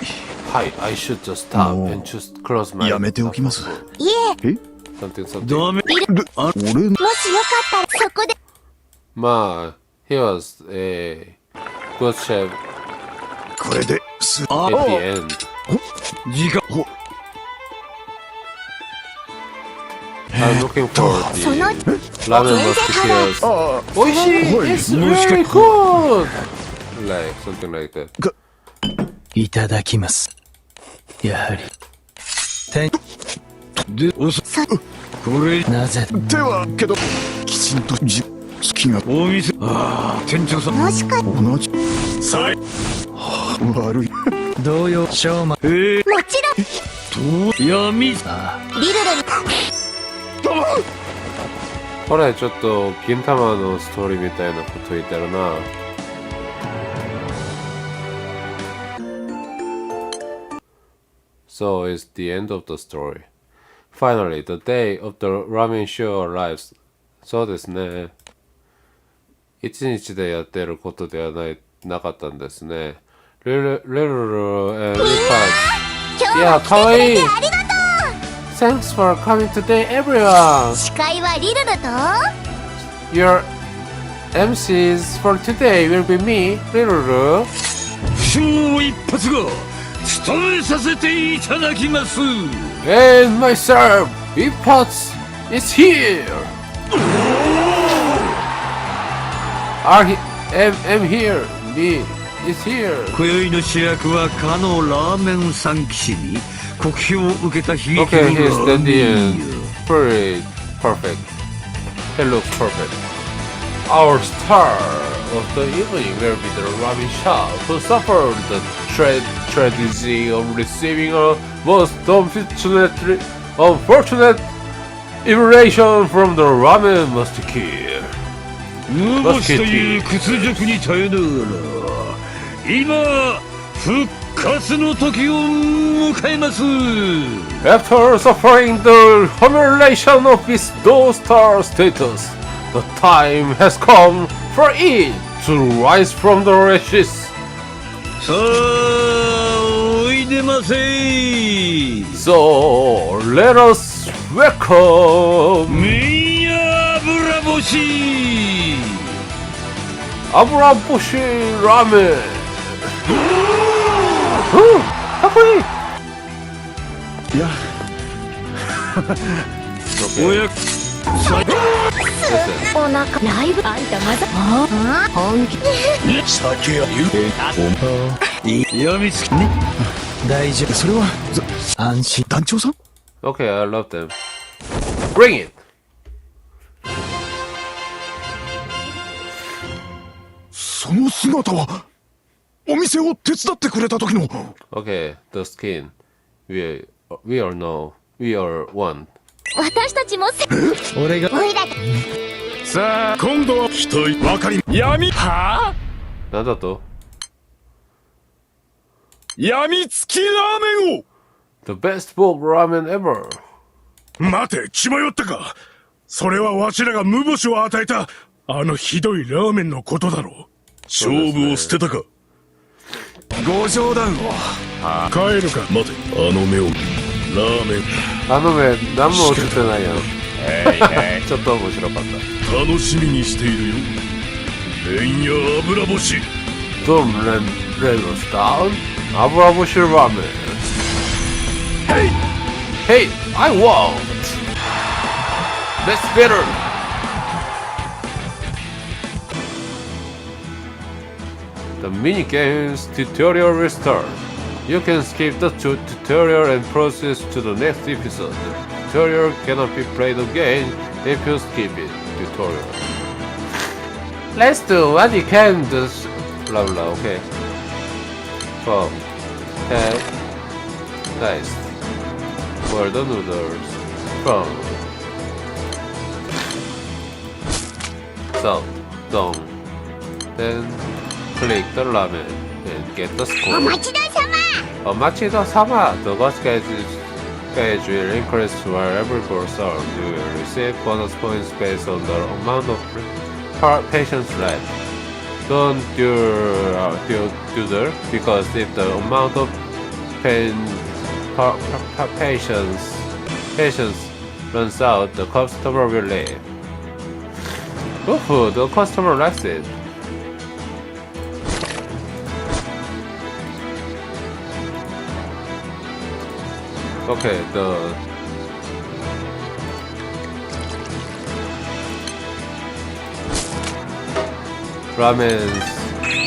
Hi, I should just stop もう and just close my やめておきます いえ something something. ダメ俺もしよかったらそこでまあ、he was a good chef これですあ at the end. 時間 I'm looking for その the ramen must kill. Oishii! It's very good! Like, something like that. いただきますやはりでおそこれなぜではけどきちんと好きがお店店長さんもしか同じ最悪い同様小馬もちと闇あろんリルルにこれちょっと銀玉のストーリーみたいなこと言ってるな。So it's the end of the story. Finally, the day of the ramen show arrives. そうですね。一日でやってることではなかったんですね。ルルルルリカいや、かわいい。ありがと Thanks for coming today, everyone. う司会はリルルと Your MCs for today will be me, Lulu. もう一発が務めさせていただきます And myself, Ipots, is here. I'm here. Me is here. 今宵の主役はかのラーメン三騎士に酷評を受けた悲劇の Okay, ラ he's ー the メン end. Pretty perfect. He looks perfect. Our star of the evening will be the ramen shop who suffered the tragedy of receiving a most unfortunate evaluation from the ramen master kid. 無星という屈辱に耐えながら今復活の時を迎えます After suffering the humiliation of his Star status, the time has come for it to rise from the ashes. さあおいでませ So let us welcome ミヤ油星 Aburaboshi Ramen. かっこいい。いやおやお腹ライブあんたまだ本気酒や言うやみつきね大丈夫それは安心団長さん Okay, I love them. Bring it. その姿はお店を手伝ってくれた時の。Okay, the skin. We are no. We are one. 私たちも俺がおいらさあ、今度は一人わかり、闇はぁなんだと闇付きラーメンを The best bulk ramen ever. 待て、血迷ったか。それはわしらが無星を与えた、あのひどいラーメンのことだろう。勝負を捨てたか。ご冗談を。帰るか。待て、あの目を。ラーメン。あの目、何も映ってないやん。ちょっと面白かった。楽しみにしているよ。麺や油干し。Don't let us down. 油干しラーメン。Hey, I won't. That's better. The minigames tutorial will start. You can skip the tutorial and proceed to the next episode. The tutorial cannot be played again if you skip it. Tutorial. Let's do what you can do. Blah blah. Okay. From 10. Nice. For the noodles. From. So, down. Then click the ramen and get the score. お待ちどうさま。お待ちどうさま. The boss gauge will increase where every goal solved. You will receive bonus points based on the amount of patience left. Don't do that because if the amount of patience runs out, the customer will leave. Ooh, the customer likes it. Okay, the ramen's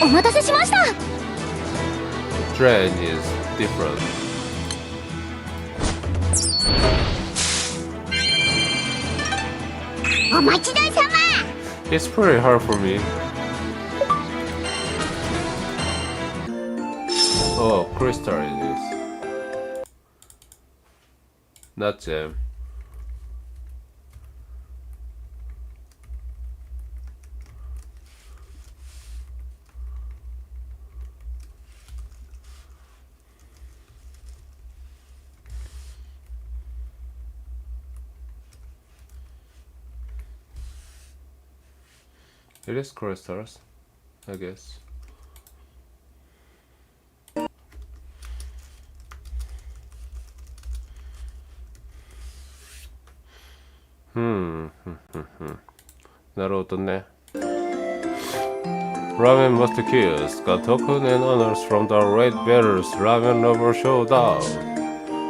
お待たせしました。 drain is different.お待ちどうさま。 It's pretty hard for me. Oh, crystal it is. Not gem. It is crystals, I guess. 나루토네. Ramen Master Kills got token and honors from the Red Bearers Ramen Lover Showdown.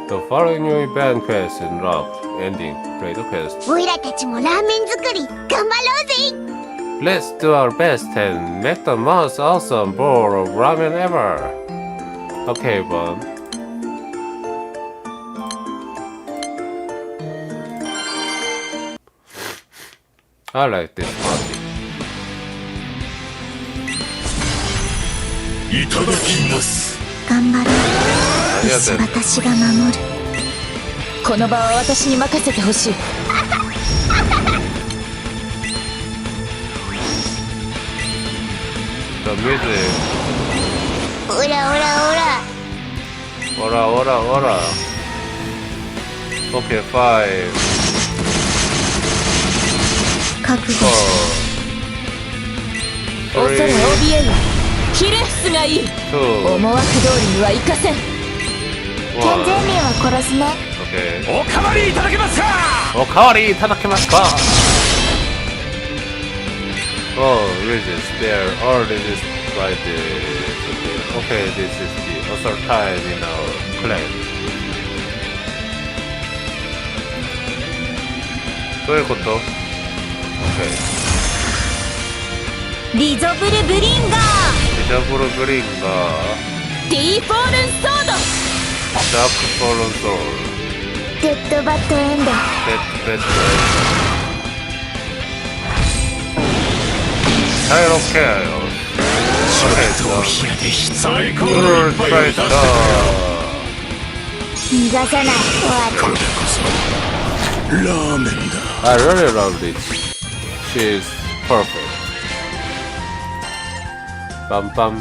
The following new event quest in locked ending. Play the quest. おいらたちもラーメン作り頑張ろうぜ。 Let's do our best and make the most awesome bowl of ramen ever. Okay, Bon. I like this party. いただきます。頑張ろう。ありがとう。私が守る。この場は私に任せてほしい。The music. オラオラオラ。 Ora, ora, ora. Okay, 5, 覚悟 4, 恐れ 3, 怯える。ヒレフスがいい。 2, 思惑通りにはいかせん。健全 1. 民は殺すね。 Okay. おかわりいただけますか。おかわりいただけますか? Oh, resist. They're all resist by the... Okay, this is the assault time in our clan. どういうこと? Okay. リゾブルブリンガー。デジャブルグリーンがディーフォールンソード。ダークフォールンソウルデッドバッドエンド。ベッドシャイロッケアよ。勝 불을 찰다. 逃がさない。これこそラーメンだ。 I really love this. She's perfect. Bam bam.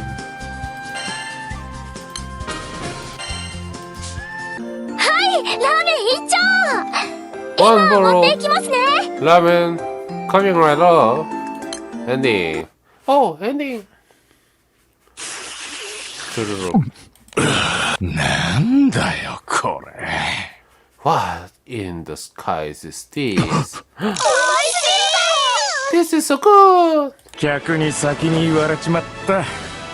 はいラーメン一丁 One 持って bottle いきますね ramen coming right up. Ending. Oh, ending. 주르륵. なんだよこれ。 What in the skies is this? This is so good. 客に先に言われちまった。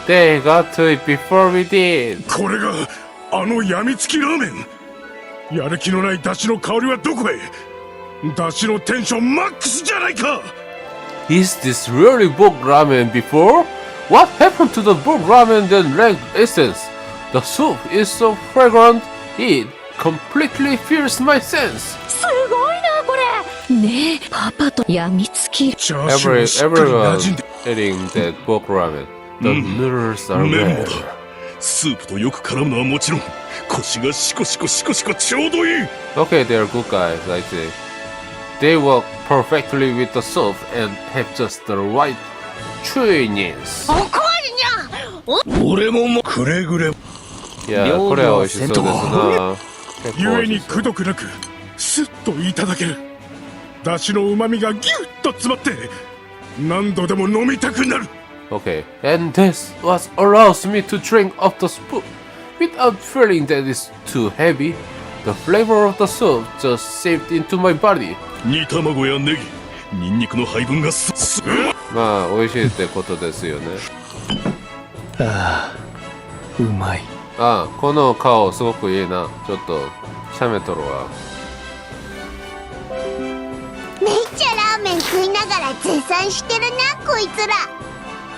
They got to it before we did. これがあのやみつきラーメン。やる気のない出汁の香りはどこへ。出汁のテンションマックスじゃないか。 Is this really book ramen before? What happened to the book ramen that lacked essence? The soup is so fragrant, it completely fills my sense. すごいなこれねえパパとやみつきチャーシューもしっかり Everyone 馴染んで。 eating that book ramen. The noodles are 麺も red. だ。スープとよく絡むのはもちろん、コシがシコシコシコシコちょうどいい。 Okay, they're good guys, I think. They work perfectly with the soup and have just the right chewiness. 俺ももくれぐれ Yeah, これは美味しそうですな。ゆえにくどくなくスッといただける。出汁の旨味がギュッと詰まって何度でも飲みたくなる。 Okay, and this what allows me to drink of the soup without feeling that it's too heavy. The flavor of the soup just seeped into my body. 煮卵やネギ、ニンニクの配分がまあ、美味しいってことですよね。ああ、うまい。あ、この顔すごくいいな。ちょっと、シャメとるわ。めっちゃラーメン食いながら絶賛してるなこいつら。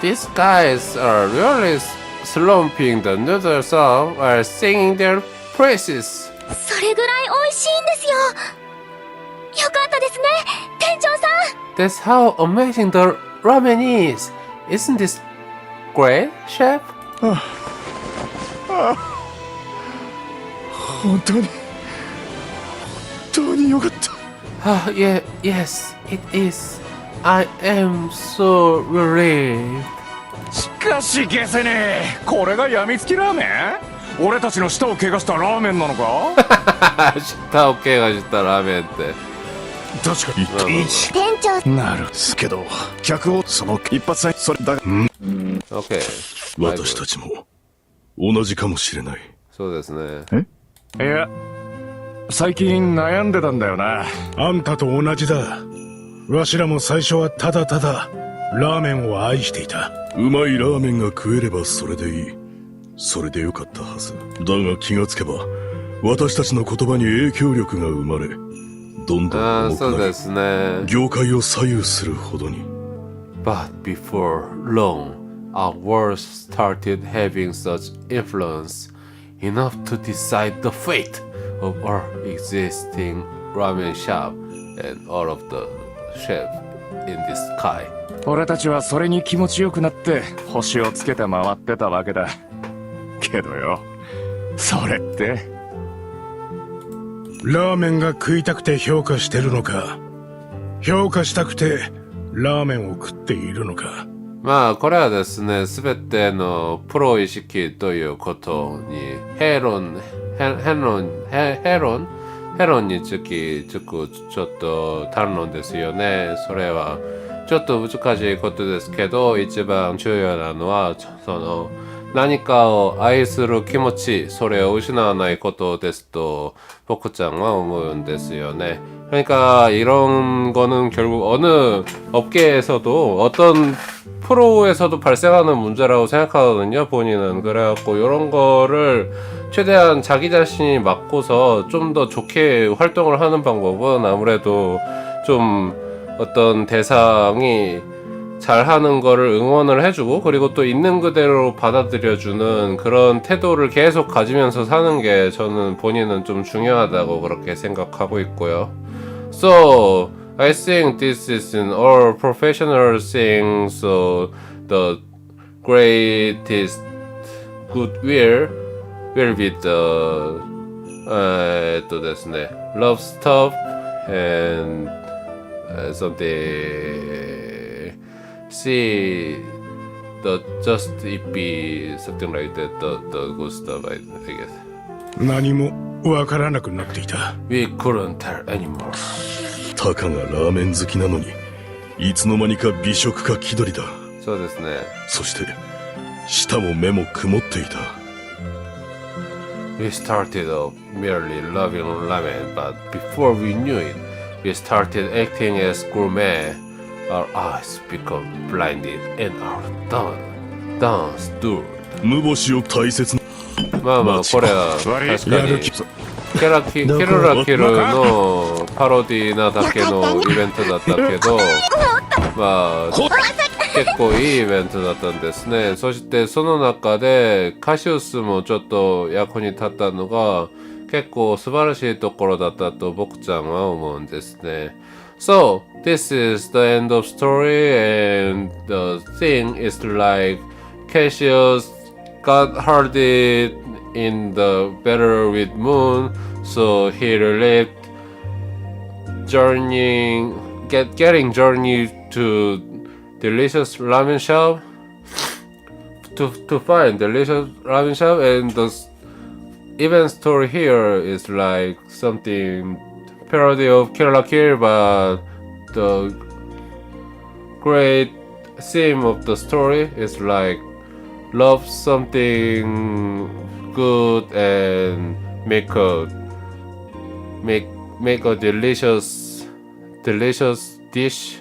These guys are really slumping the noodles up while singing their praises. それぐらい美味しいんですよよかったですね店長さん That's how amazing the ramen is. Isn't this great, chef? 本当によかった。 Ah, yeah, yes, it is. I am so relieved. しかし消せねえ。これがやみつきラーメン？俺たちの舌を怪我したラーメンなのか？舌を怪我したラーメンって確かに店長なるけど客をその一発でそれだが、OK 私たちも同じかもしれない。そうですね。いや最近悩んでたんだよな。あんたと同じだ。わしらも最初はただただラーメンを愛していた。うまいラーメンが食えればそれでいい。それでよかったはず。だが気がつけば私たちの言葉に影響力が生まれ、どんどん重くなり、業界を左右するほどに。 But before long, our words started having such influence enough to decide the fate of our existing ramen shop and all of the chefs in this sky. 俺たちはそれに気持ちよくなって星をつけて回ってたわけだ。けどよ、それってラーメンが食いたくて評価してるのか、評価したくてラーメンを食っているのか。まあこれはですね、すべてのプロ意識ということにヘロンにつくちょっと単論ですよね。それはちょっと難しいことですけど、一番重要なのはその何かを愛する気持ち、それを失わないことですと僕ちゃんは思うんですよね。그러니까 이런 거는 결국 어느 업계에서도 어떤 프로에서도 발생하는 문제라고 생각하거든요, 본인은. 그래갖고 이런 거를 최대한 자기 자신이 맡고서 좀 더 좋게 활동을 하는 방법은 아무래도 좀 어떤 대상이 잘하는 거를 응원을 해주고, 그리고 또 있는 그대로 받아들여주는 그런 태도를 계속 가지면서 사는 게 저는 본인은 좀 중요하다고 그렇게 생각하고 있고요. So I think this is an all professional thing. So the greatest goodwill will be the ですね love stuff and something see the just it be something like that the good stuff I guess 何もわからなくなっていた。 we couldn't tell anymore たかがラーメン好きなのにいつの間にか美食か気取りだ。そうですね。そして舌も目も曇っていた。 We started off merely loving ramen, but before we knew it, we started acting as gourmet. Our eyes become blinded and our tongue stirred. 無星を大切な。まあまあこれは確かにケララキルのパロディなだけのイベントだったけど、まあ結構いいイベントだったんですね。そしてその中でカシウスもちょっと役に立ったのが結構素晴らしいところだったと僕ちゃんは思うんですね。So, this is the end of story and the thing is like Cassius got harded in the battle with Moon, so he left getting journey to delicious ramen shop to find delicious ramen shop, and the event story here is like something parody of Kill la Kill, but the great theme of the story is like love something good and make a delicious dish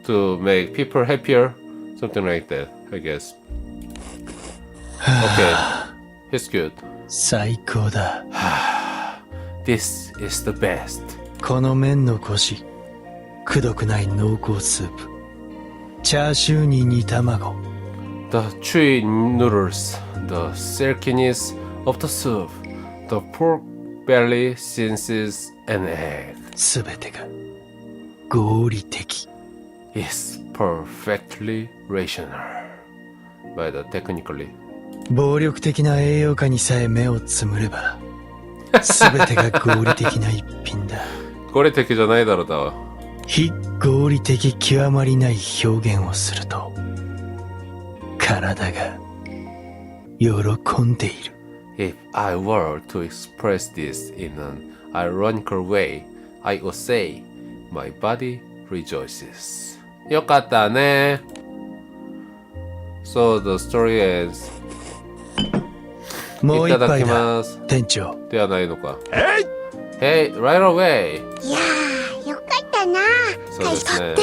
to make people happier, something like that, I guess. Okay, it's good. 最高だ。 This is the best. この麺のコシ、くどくない濃厚スープ、チャーシューに煮卵。 The chewy noodles, the silkiness of the soup, the pork belly, senses, and egg. すべてが合理的。 Is perfectly rational. By the technically. 暴力的な栄養価にさえ目をつむれば、すべてが合理的な一品だ。これ敵じゃないだろうだわ。非合理的極まりない表現をすると、体が喜んでいる。 If I were to express this in an ironical way, I would say, my body rejoices. よかったね。So the story ends. もう一杯いただきだます。店長。ではないのか。Hey, right away. いやー、よかったな。そうですね。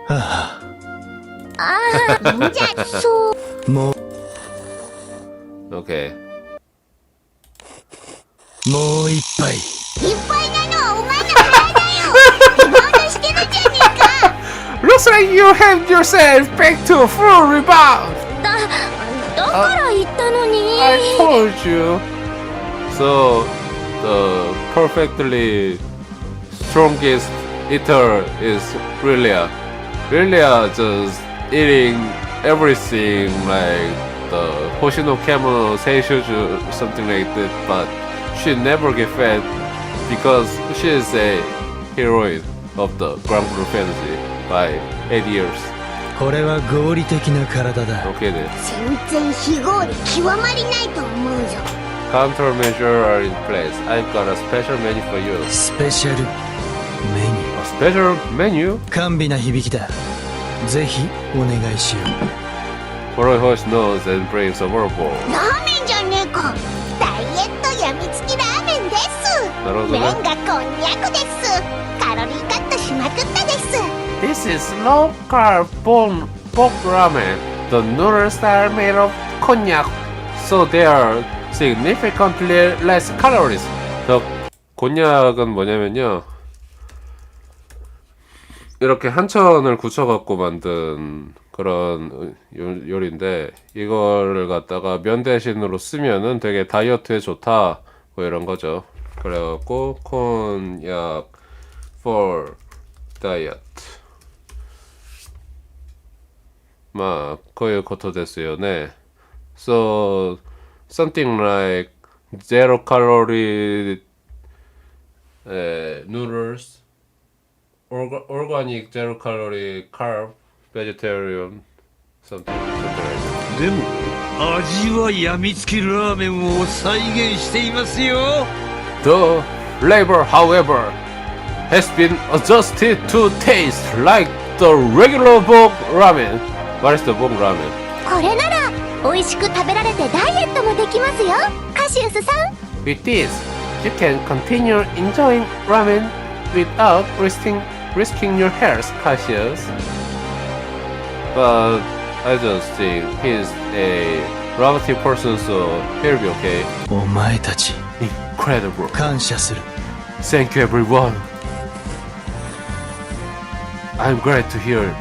はじゃあ、そう。あ、も Okay. う一杯。いっぱいなのはお前の腹だよ。手間をしてるじゃねえか。 Looks like you have yourself back to a full rebound. だから言ったのに。 I told you. So, the perfectly strongest eater is Lilia. Lilia just eating everything like the Hoshi no Kemono Seishuju, something like that, but she never get fat because she is a heroine of the Granblue fantasy by 8 years. これは合理的な体だ。 Okay then. 全然非合理極まりないと思うぞ。 Countermeasures are in place. I've got a special menu for you. スペシャルメニュ A special menu? ー。甘美な響きだ。ぜひお願いしよう。 Kuroi Hoshi knows and brings a whirlpool. ラーメンじゃねえか。ダイエットやみつきラーメンです。なるほどね。麺がこんにゃくです。カロリーカットしまくったです。 This is low carb pork ramen. The noodles are made of cognac, so they are significantly less calories. The 곤약은 뭐냐면요. 이렇게 한천을 굳혀갖고 만든 그런 요리인데 이거를 갖다가 면 대신으로 쓰면은 되게 다이어트에 좋다 뭐 이런 거죠. 그래갖고 곤약 for diet. まあこういうことですよね。So something like 0 calorie noodles, organic 0 calorie carb, vegetarian, something like that. でも味はやみつきラーメンを再現していますよ。 The flavor, however, has been adjusted to taste like the regular bog ramen. What is the bog ramen? これなら美味しく食べられてダイエットもできますよ、カシウスさん。 With this, you can continue enjoying ramen without risking your health, Cassius. But I just think he's a dramatic person, so he'll be okay. お前たち Incredible. 感謝する。 Thank you, everyone. I'm glad to hear.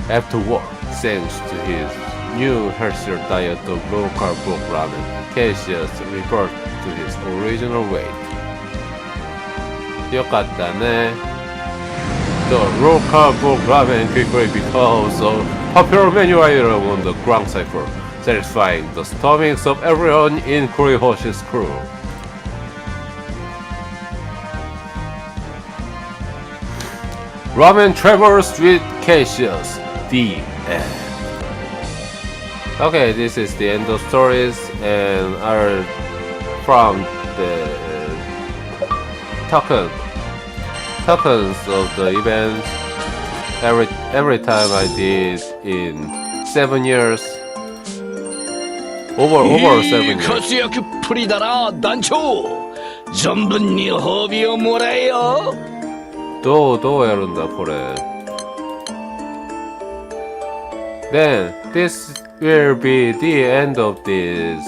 Afterward, thanks to his new healthier diet of low-carb bog ramen, Cassius reverted to his original weight. よかったね。The low-carb bog ramen quickly becomes a popular menu item on the Grand Cipher, satisfying the stomachs of everyone in Kuroi Hoshi's crew. Ramen travels with Cassius. The end. Okay, this is the end of stories, and are from the tokens of the events. Every time I did in 7 years. Over 7 years. 活躍っぷりだな、団長。存分に褒美をもらえよ。どうやるんだこれ。Then this will be the end of this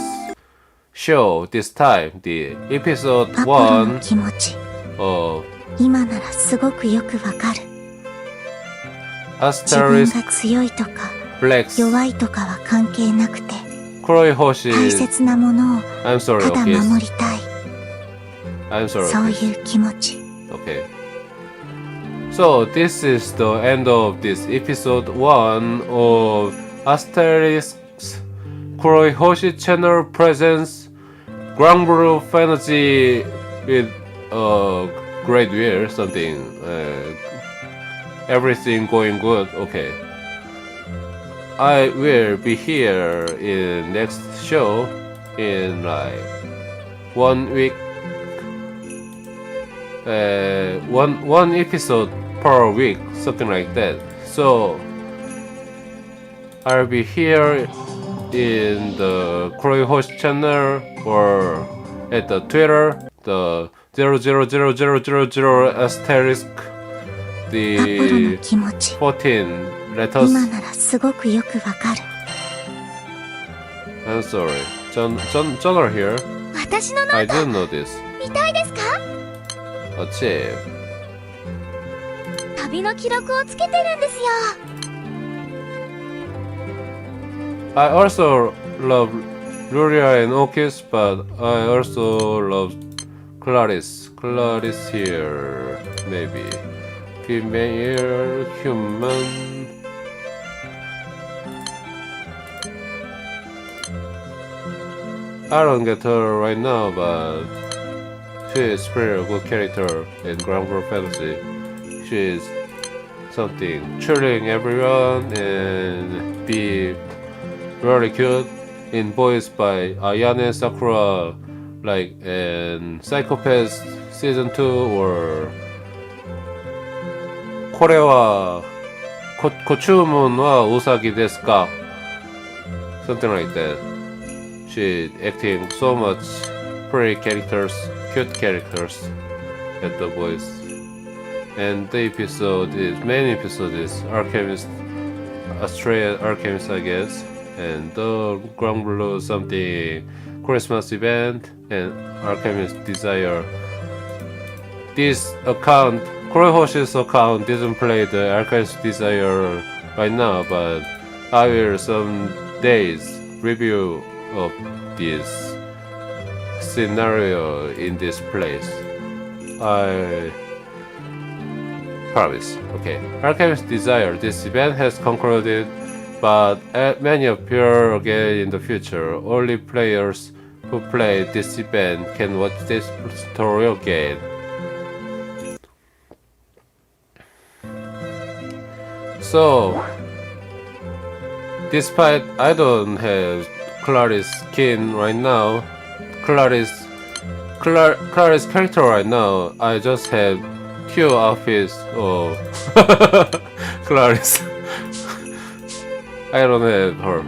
show. This time, the episode アポロの 1 気持ち of 今ならすごくよくわかる。自分 Asterisk が強いとか Blask 弱いとかは関係なくて Kuroi 大 Hoshi. 切なものを I'm sorry, ただ okay. 守りたい、 I'm sorry. そう Okay. いう気持ち。 Okay. So this is the end of this episode 1 of Asterisk's Kuroi Hoshi channel presents Granblue Fantasy with great weird something. Everything going good. Okay. I will be here in next show in like 1 week. One episode per week, something like that. So I'll be here in the Kuroi Hoshi channel or at the Twitter, the 000000 asterisk アポロの the 気持ち 14 letters. 今ならすごくよくわかる。 I'm sorry. John are here. 私のノ I ート didn't know this. 見たいですか？ Achieve. 旅の記録をつけてるんですよ。 I also love Luria and Okis, but I also love Clarice. Clarice here, maybe. Female, human. I don't get her right now, but she is pretty good character in Granblue Fantasy. She is something chilling everyone and be very cute in voiced by Ayane Sakura, like in Psychopath season 2 or これはご注文はウサギですか? Something like that. She acting so much pretty characters, cute characters at the voice. And the episode is main episode is Alchemist, Australia Alchemist, I guess. And the Granblue something Christmas event and Alchemist Desire. This account, Kuroi Hoshi's account didn't play the Alchemist Desire right now, but I will some days review of this scenario in this place. Clarice. Okay. Archivist Desire. This event has concluded, but many appear again in the future. Only players who play this event can watch this story again. So, despite I don't have Clarice skin right now, Clarice character right now, I just have two outfits of Clarice. I don't have her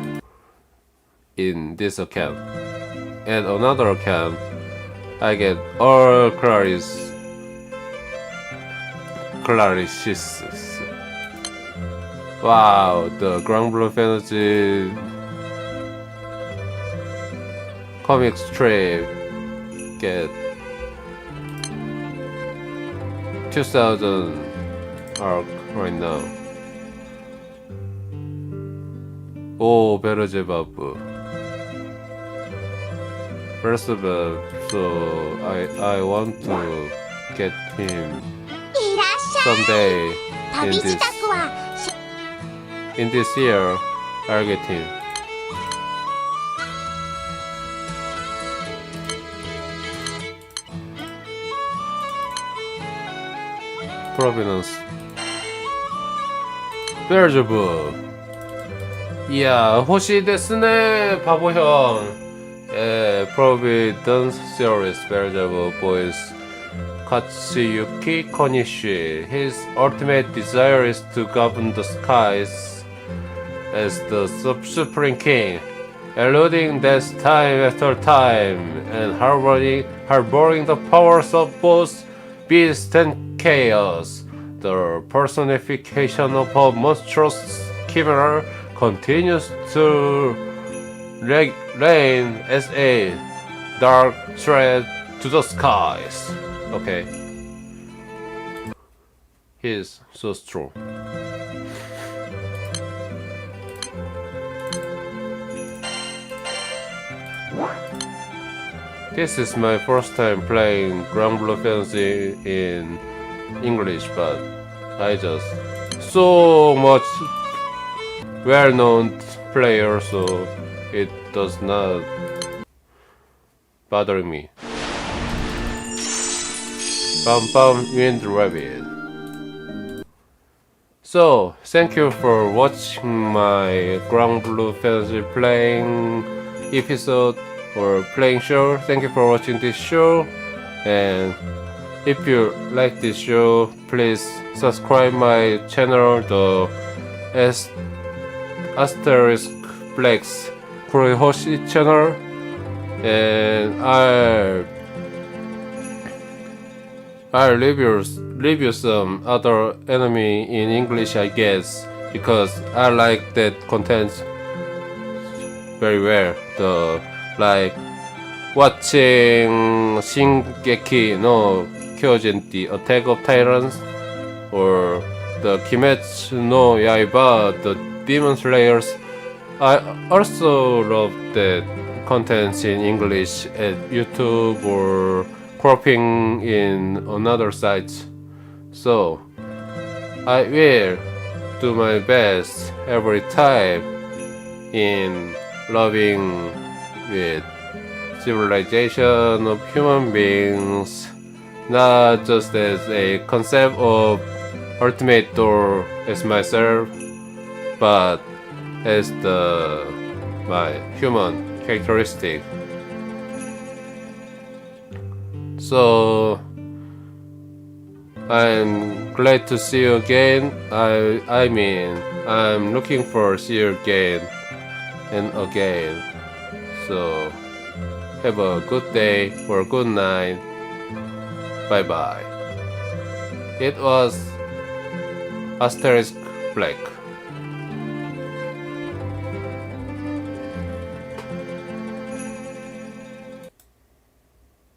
in this account. And another account, I get all Clarices. Wow, the Granblue Fantasy comic strip get 2000 arc right now. Oh, Beelzebub. First of all, so I want to get him someday in this year. I'll get him. Provenance. Beelzebub. 이야, 호시ですね, 바보 형. Providence Series Beelzebub voice Katsuyuki Konishi. His ultimate desire is to govern the skies as the Supreme King, eluding death time after time, and harboring the powers of both beast and chaos. The personification of a monstrous chimera continues to reign as a dark threat to the skies. Okay. He's so strong. This is my first time playing Granblue Fantasy in English, but I just so much well-known player, so it does not bother me. Bum Bum Wind Rabbit. So, thank you for watching my Granblue Fantasy playing episode or playing show. Thank you for watching this show, and if you like this show, please subscribe my channel, the Asterisk Blask Kuroi Hoshi channel, and I'll review some other anime in English, I guess, because I like that content very well. Like watching Shingeki no Kyojin, the Attack of Titans, or the Kimetsu no Yaiba, the Demon Slayers. I also love the contents in English at YouTube or cropping in another sites. So I will do my best every time in loving with civilization of human beings, not just as a concept of ultimate door as myself, but as my human characteristic. So I'm glad to see you again. I mean, I'm looking for see you again and again. So have a good day or good night. Bye bye. It was Asterisk Black.